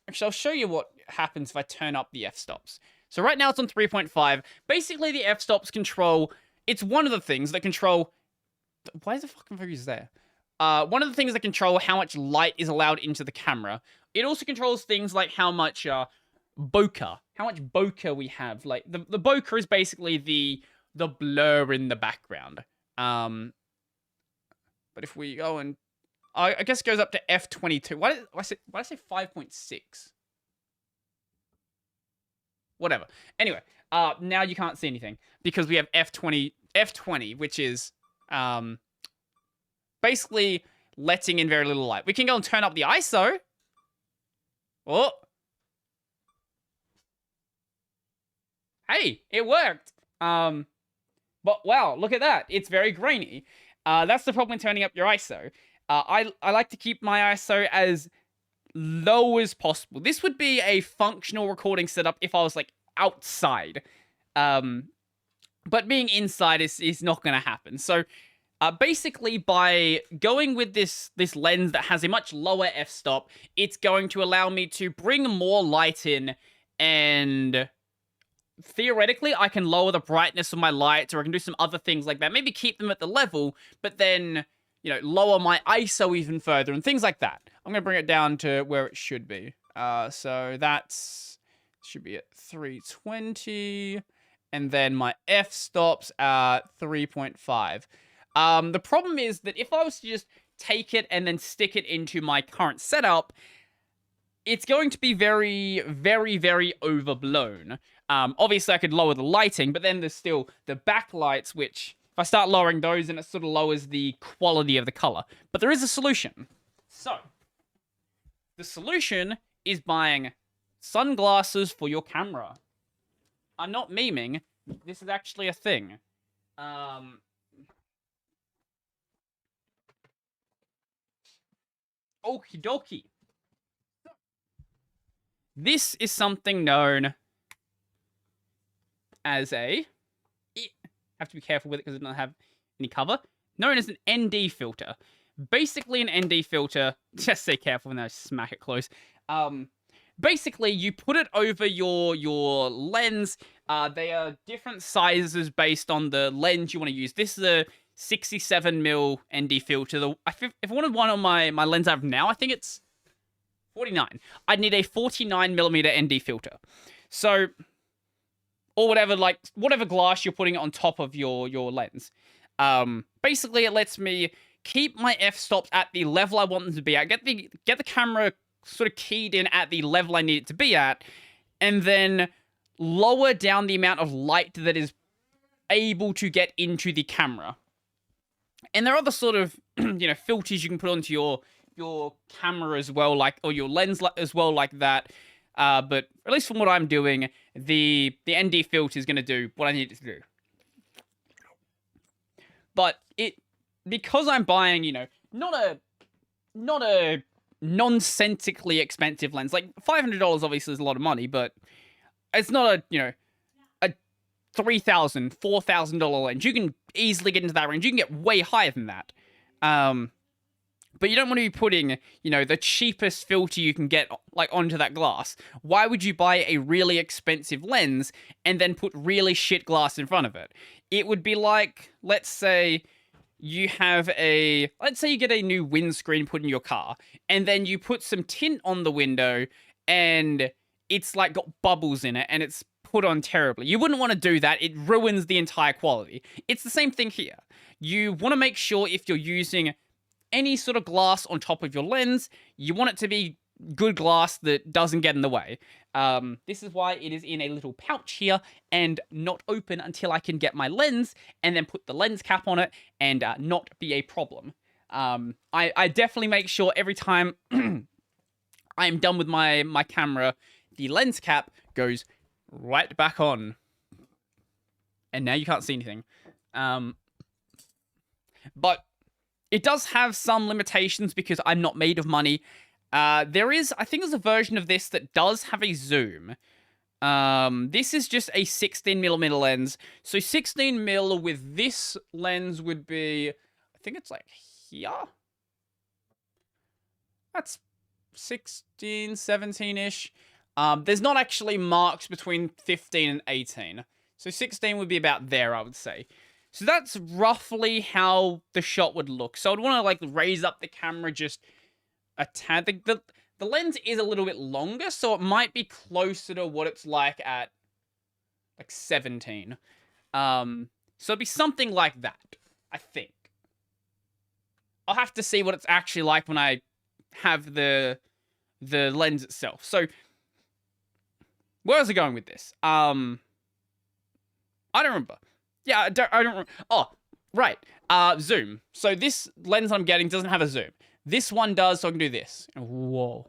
actually, I'll show you what happens if I turn up the f-stops. So right now it's on 3.5. Basically, the f-stops control. It's one of the things that control. Why is the fucking focus there? One of the things that control how much light is allowed into the camera. It also controls things like how much bokeh we have. Like the bokeh is basically the blur in the background. But if we go and I guess it goes up to f22. Why did I say 5.6? Whatever. Anyway, now you can't see anything because we have f20, which is basically letting in very little light. We can go and turn up the ISO. Oh. Hey, it worked. But wow, look at that. It's very grainy. That's the problem with turning up your ISO. I like to keep my ISO as low as possible. This would be a functional recording setup if I was like outside. But being inside is not going to happen. So basically, by going with this lens that has a much lower f-stop, it's going to allow me to bring more light in, and theoretically, I can lower the brightness of my lights, or I can do some other things like that. Maybe keep them at the level, but then, you know, lower my ISO even further and things like that. I'm going to bring it down to where it should be. So that's should be at 320, and then my f-stops at 3.5. The problem is that if I was to just take it and then stick it into my current setup, it's going to be very, very, very overblown. Obviously, I could lower the lighting, but then there's still the backlights, which, if I start lowering those, then it sort of lowers the quality of the color. But there is a solution. So, the solution is buying sunglasses for your camera. I'm not memeing. This is actually a thing. Okie dokie. This is something known as a... have to be careful with it because it doesn't have any cover. Known as an ND filter. Basically, an ND filter... Just stay careful when I smack it close. Basically, you put it over your lens. They are different sizes based on the lens you want to use. This is a 67mm ND filter. If I wanted one on my lens I have now, I think it's 49. I'd need a 49mm ND filter. So, or whatever glass you're putting on top of your lens. Basically, it lets me keep my f-stops at the level I want them to be at. Get the camera sort of keyed in at the level I need it to be at, and then lower down the amount of light that is able to get into the camera. And there are other sort of, you know, filters you can put onto your camera as well, like, or your lens as well, like that. But at least from what I'm doing, the ND filter is going to do what I need it to do. But because I'm buying, you know, not a nonsensically expensive lens. Like, $500 obviously is a lot of money, but it's not a, you know, a $3,000, $4,000 lens. You can easily get into that range. You can get way higher than that. But you don't want to be putting, you know, the cheapest filter you can get, like, onto that glass. Why would you buy a really expensive lens and then put really shit glass in front of it? It would be like, let's say you get a new windscreen put in your car, and then you put some tint on the window, and it's, like, got bubbles in it, and it's put on terribly. You wouldn't want to do that. It ruins the entire quality. It's the same thing here. You want to make sure if you're using any sort of glass on top of your lens, you want it to be good glass that doesn't get in the way. This is why it is in a little pouch here and not open until I can get my lens and then put the lens cap on it and not be a problem. I definitely make sure every time I am done with my camera, the lens cap goes right back on. And now you can't see anything. But it does have some limitations because I'm not made of money. I think there's a version of this that does have a zoom. This is just a 16mm lens. So 16mm with this lens would be, I think it's like here. That's 16, 17-ish. There's not actually marks between 15 and 18. So 16 would be about there, I would say. So that's roughly how the shot would look. So I'd want to, like, raise up the camera just a tad. The lens is a little bit longer, so it might be closer to what it's like at, like, 17. So it'd be something like that, I think. I'll have to see what it's actually like when I have the lens itself. So, where was I going with this? I don't remember. Yeah, I don't remember. Oh, right. Zoom. So this lens I'm getting doesn't have a zoom. This one does, so I can do this. Whoa.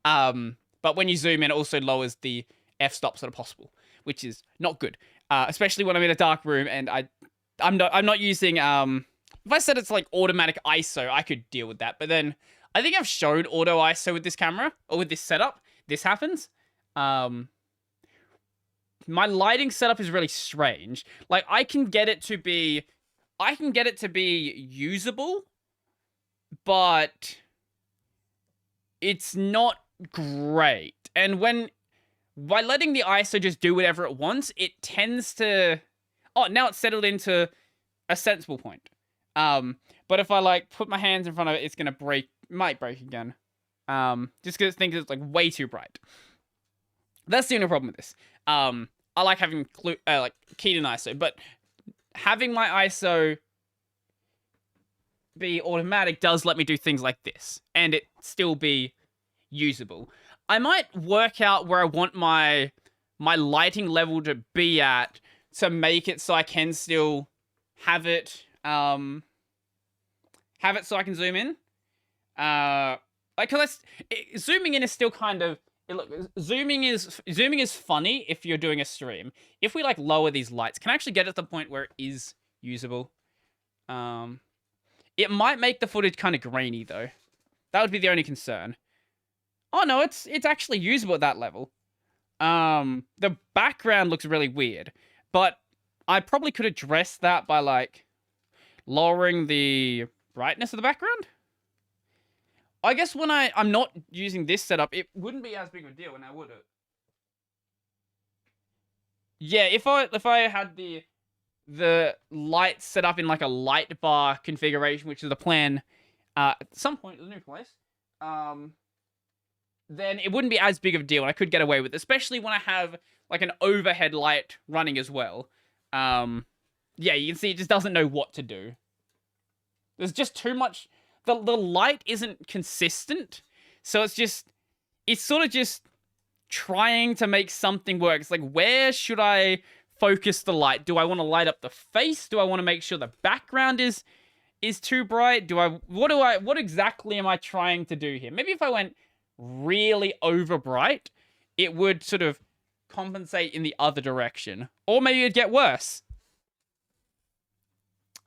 But when you zoom in, it also lowers the f-stops that are possible, which is not good, especially when I'm in a dark room and I'm not using if I said it's like automatic ISO, I could deal with that. But then I think I've showed auto ISO with this camera or with this setup. This happens. My lighting setup is really strange. Like I can get it to be usable, but it's not great. And by letting the ISO just do whatever it wants, it tends to... Oh, now it's settled into a sensible point. But if I like put my hands in front of it, it's gonna break. Might break again. Just because it thinks it's like way too bright. That's the only problem with this. I like having like keyed in ISO, but having my ISO be automatic does let me do things like this, and it still be usable. I might work out where I want my lighting level to be at to make it so I can still have it so I can zoom in. Like, cause zooming in is still kind of... Look, zooming is funny if you're doing a stream. If we like lower these lights, can I actually get it to the point where it is usable? It might make the footage kind of grainy though. That would be the only concern. Oh no, it's actually usable at that level. The background looks really weird, but I probably could address that by like lowering the brightness of the background. I guess when I'm not using this setup, it wouldn't be as big of a deal, now would it? Yeah, if I had the light set up in like a light bar configuration, which is the plan at some point in the new place, then it wouldn't be as big of a deal, and I could get away with it, especially when I have like an overhead light running as well. Yeah, you can see it just doesn't know what to do. There's just too much... The light isn't consistent, so it's sort of just trying to make something work. It's like, where should I focus the light? Do I want to light up the face? Do I want to make sure the background is too bright? What exactly am I trying to do here? Maybe if I went really over bright, it would sort of compensate in the other direction. Or maybe it'd get worse.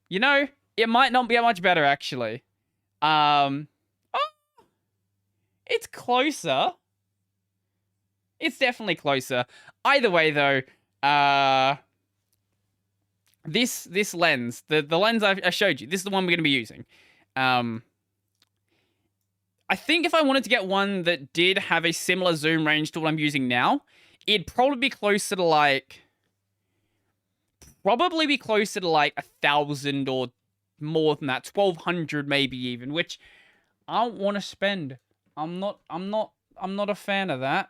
You know, it might not get much better, actually. Oh, it's closer. It's definitely closer. Either way, though, this lens, the lens I showed you, this is the one we're going to be using. I think if I wanted to get one that did have a similar zoom range to what I'm using now, it'd probably be closer to like... Probably be closer to like 1,000 or more than that, 1,200 maybe even, which I don't want to spend. I'm not a fan of that.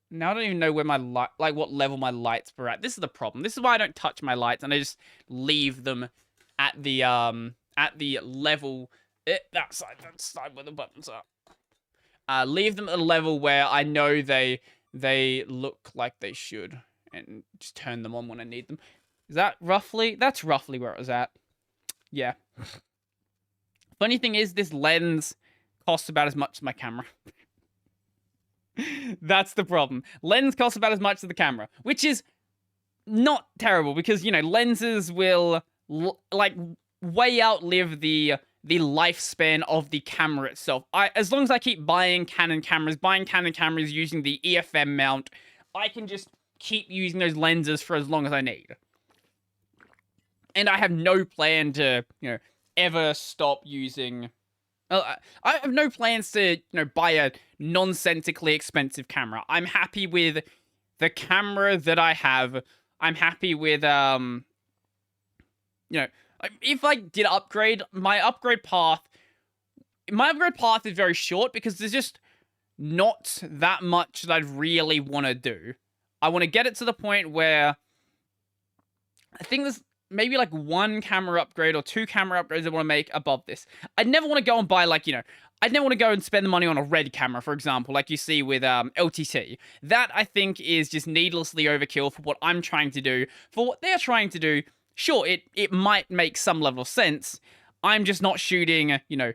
Now I don't even know where my what level my lights were at. This is the problem. This is why I don't touch my lights and I just leave them at the level that side where the buttons are. Leave them at a level where I know they look like they should, and just turn them on when I need them. Is that roughly? That's roughly where it was at. Yeah. Funny thing is, this lens costs about as much as my camera. That's the problem. Lens costs about as much as the camera, which is not terrible because, you know, lenses will like way outlive the lifespan of the camera itself. As long as I keep buying Canon cameras using the EFM mount, I can just keep using those lenses for as long as I need. And I have no plan to, you know, ever stop using... I have no plans to, you know, buy a nonsensically expensive camera. I'm happy with the camera that I have. I'm happy with, you know, if I did upgrade, my upgrade path is very short because there's just not that much that I'd really want to do. I want to get it to the point where I think there's maybe like one camera upgrade or two camera upgrades I want to make above this. I'd never want to go and buy, like, you know, I'd never want to go and spend the money on a red camera, for example, like you see with LTT. That, I think, is just needlessly overkill for what I'm trying to do. For what they're trying to do, sure, it might make some level of sense. I'm just not shooting, you know,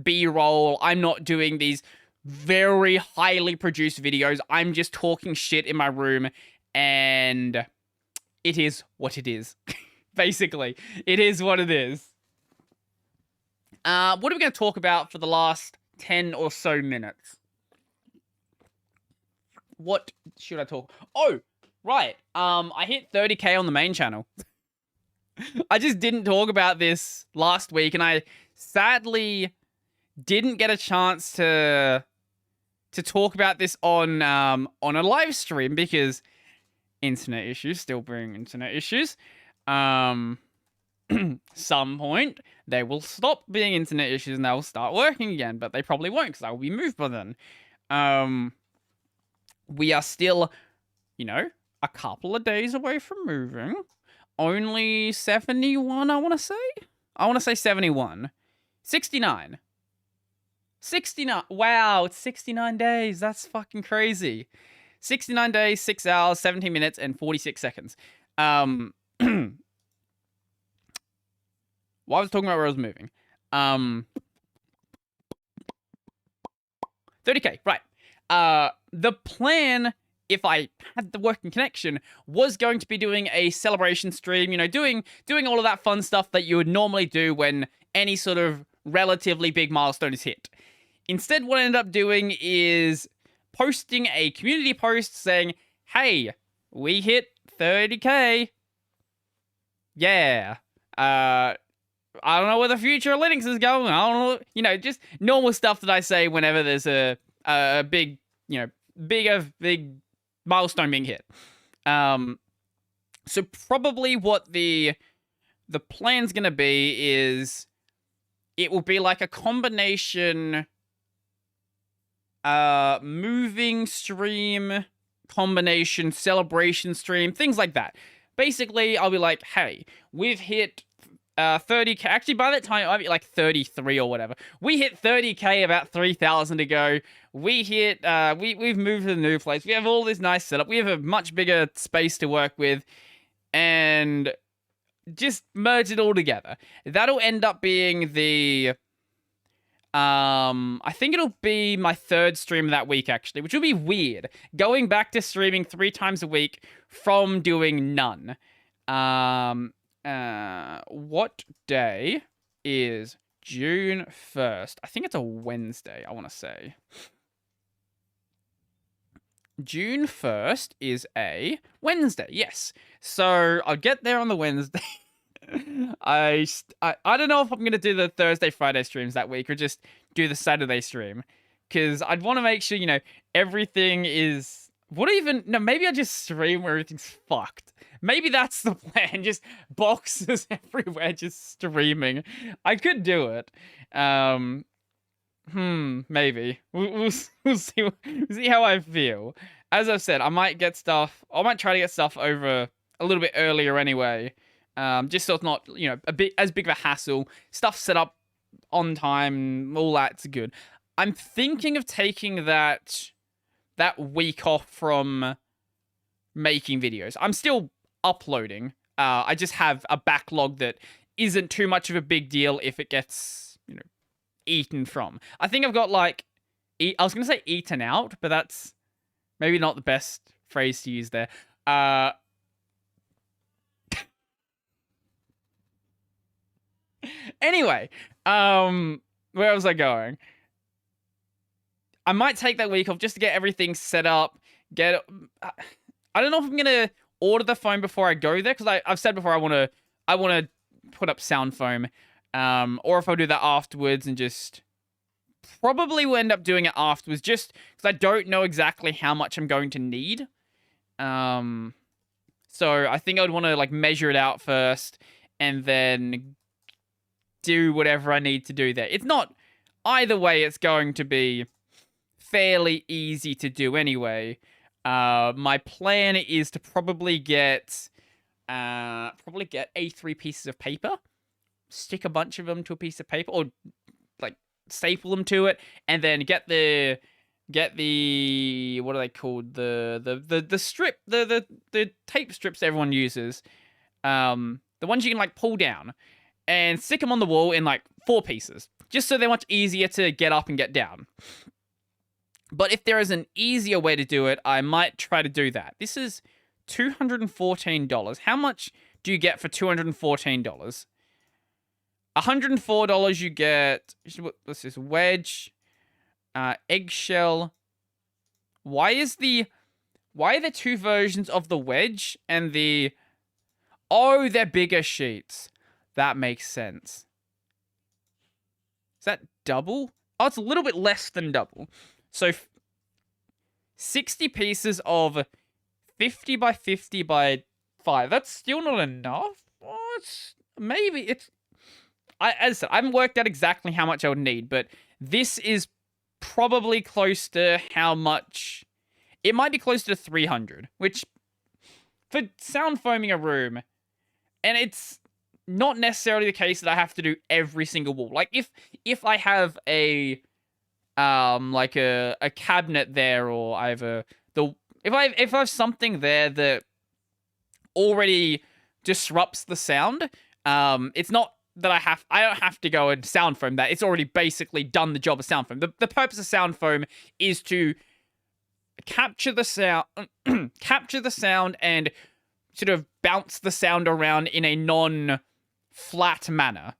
B-roll. I'm not doing these very highly produced videos. I'm just talking shit in my room, and it is what it is. Basically, it is what it is. What are we going to talk about for the last 10 or so minutes? What should I talk? Oh, right. I hit 30k on the main channel. I just didn't talk about this last week, and I sadly didn't get a chance to talk about this on a live stream because internet issues still bring internet issues. Some point they will stop being internet issues and they'll start working again, but they probably won't because I will be moved by then. We are still, a couple of days away from moving. Only 71, I want to say. I want to say 71. 69. 69. Wow, it's 69 days. That's fucking crazy. 69 days, 6 hours, 17 minutes, and 46 seconds. Well, I was talking about where I was moving. 30k, right. The plan, if I had the working connection, was going to be doing a celebration stream, doing all of that fun stuff that you would normally do when any sort of relatively big milestone is hit. Instead, what I ended up doing is posting a community post saying, hey, we hit 30k. Yeah. I don't know where the future of Linux is going. I don't know, just normal stuff that I say whenever there's a big, big milestone being hit. So probably what the plan's gonna be is it will be like a combination moving stream, combination celebration stream, things like that. Basically, I'll be like, hey, we've hit 30k. Actually, by that time, I'll be like 33 or whatever. We hit 30k about 3,000 ago. We hit, we've moved to the new place. We have all this nice setup. We have a much bigger space to work with. And just merge it all together. That'll end up being the... I think it'll be my third stream that week, actually, which will be weird. Going back to streaming 3 times a week from doing none. What day is June 1st? I think it's a Wednesday, I want to say. June 1st is a Wednesday, yes. So I'll get there on the Wednesday. I don't know if I'm going to do the Thursday, Friday streams that week or just do the Saturday stream. Because I'd want to make sure, everything is... No, maybe I just stream where everything's fucked. Maybe that's the plan. Just boxes everywhere, just streaming. I could do it. Maybe. We'll see. We'll see how I feel. As I've said, I might try to get stuff over a little bit earlier anyway. Just so it's not, as big of a hassle. Stuff set up on time, all that's good. I'm thinking of taking that week off from making videos. I'm still uploading. I just have a backlog that isn't too much of a big deal if it gets, eaten from. I think I've got I was going to say eaten out, but that's maybe not the best phrase to use there. Anyway, where was I going? I might take that week off just to get everything set up. I don't know if I'm gonna order the foam before I go there, because I've said before I want to put up sound foam, or if I'll do that afterwards and just probably will end up doing it afterwards, just because I don't know exactly how much I'm going to need. So I think I would want to measure it out first and then do whatever I need to do there. It's not, either way, it's going to be fairly easy to do anyway. My plan is to probably get A3 pieces of paper, stick a bunch of them to a piece of paper, or staple them to it, and then get the what are they called, the strip, the tape strips everyone uses, the ones you can pull down, and stick them on the wall in 4 pieces, just so they're much easier to get up and get down. But if there is an easier way to do it, I might try to do that. This is $214. How much do you get for $214? $104 you get, what's this, wedge, eggshell. Why are there two versions of the wedge and the... Oh, they're bigger sheets. That makes sense. Is that double? Oh, it's a little bit less than double. So 60 pieces of 50 by 50 by 5. That's still not enough. Oh, as I said, I haven't worked out exactly how much I would need, but this is probably close to how much. It might be close to 300, which for sound foaming a room, and it's not necessarily the case that I have to do every single wall. Like if I have a cabinet there, or I have if I have something there that already disrupts the sound, it's not that I don't have to go and sound foam that. It's already basically done the job of sound foam. The purpose of sound foam is to capture the sound and sort of bounce the sound around in a non-flat manner.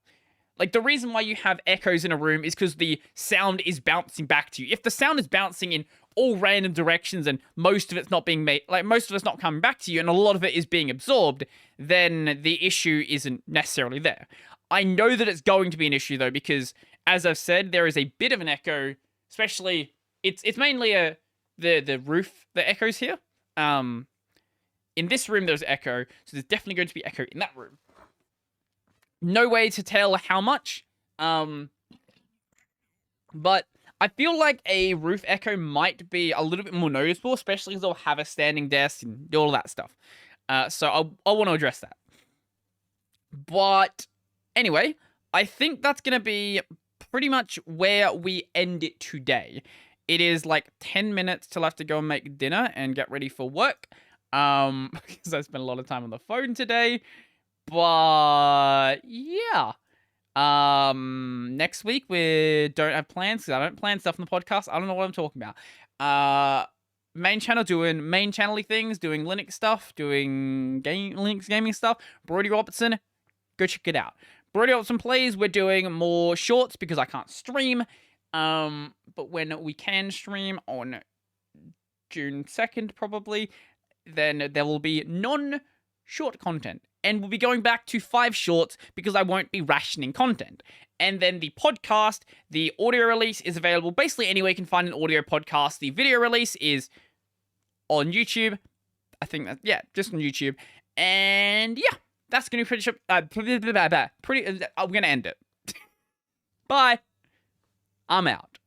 Like, the reason why you have echoes in a room is because the sound is bouncing back to you. If the sound is bouncing in all random directions and most of it's not being made, like, most of it's not coming back to you and a lot of it is being absorbed, then the issue isn't necessarily there. I know that it's going to be an issue, though, because, as I've said, there is a bit of an echo, especially, it's mainly the roof that echoes here. In this room, there's echo, so there's definitely going to be echo in that room. No way to tell how much, but I feel like a roof echo might be a little bit more noticeable, especially because I'll have a standing desk and do all that stuff. So I'll want to address that. But anyway, I think that's going to be pretty much where we end it today. It is like 10 minutes till I have to go and make dinner and get ready for work. Because I spent a lot of time on the phone today. But yeah. Next week we don't have plans because I don't plan stuff on the podcast. I don't know what I'm talking about. Main channel doing main channel-y things, doing Linux stuff, doing Linux gaming stuff. Brody Robertson, go check it out. Brody Robertson Plays, we're doing more shorts because I can't stream. But when we can stream on June 2nd probably, then there will be non-short content. And we'll be going back to 5 shorts because I won't be rationing content. And then the podcast, the audio release is available basically anywhere you can find an audio podcast. The video release is on YouTube. I think that, yeah, just on YouTube. And yeah, that's going to be pretty, I'm going to end it. Bye. I'm out.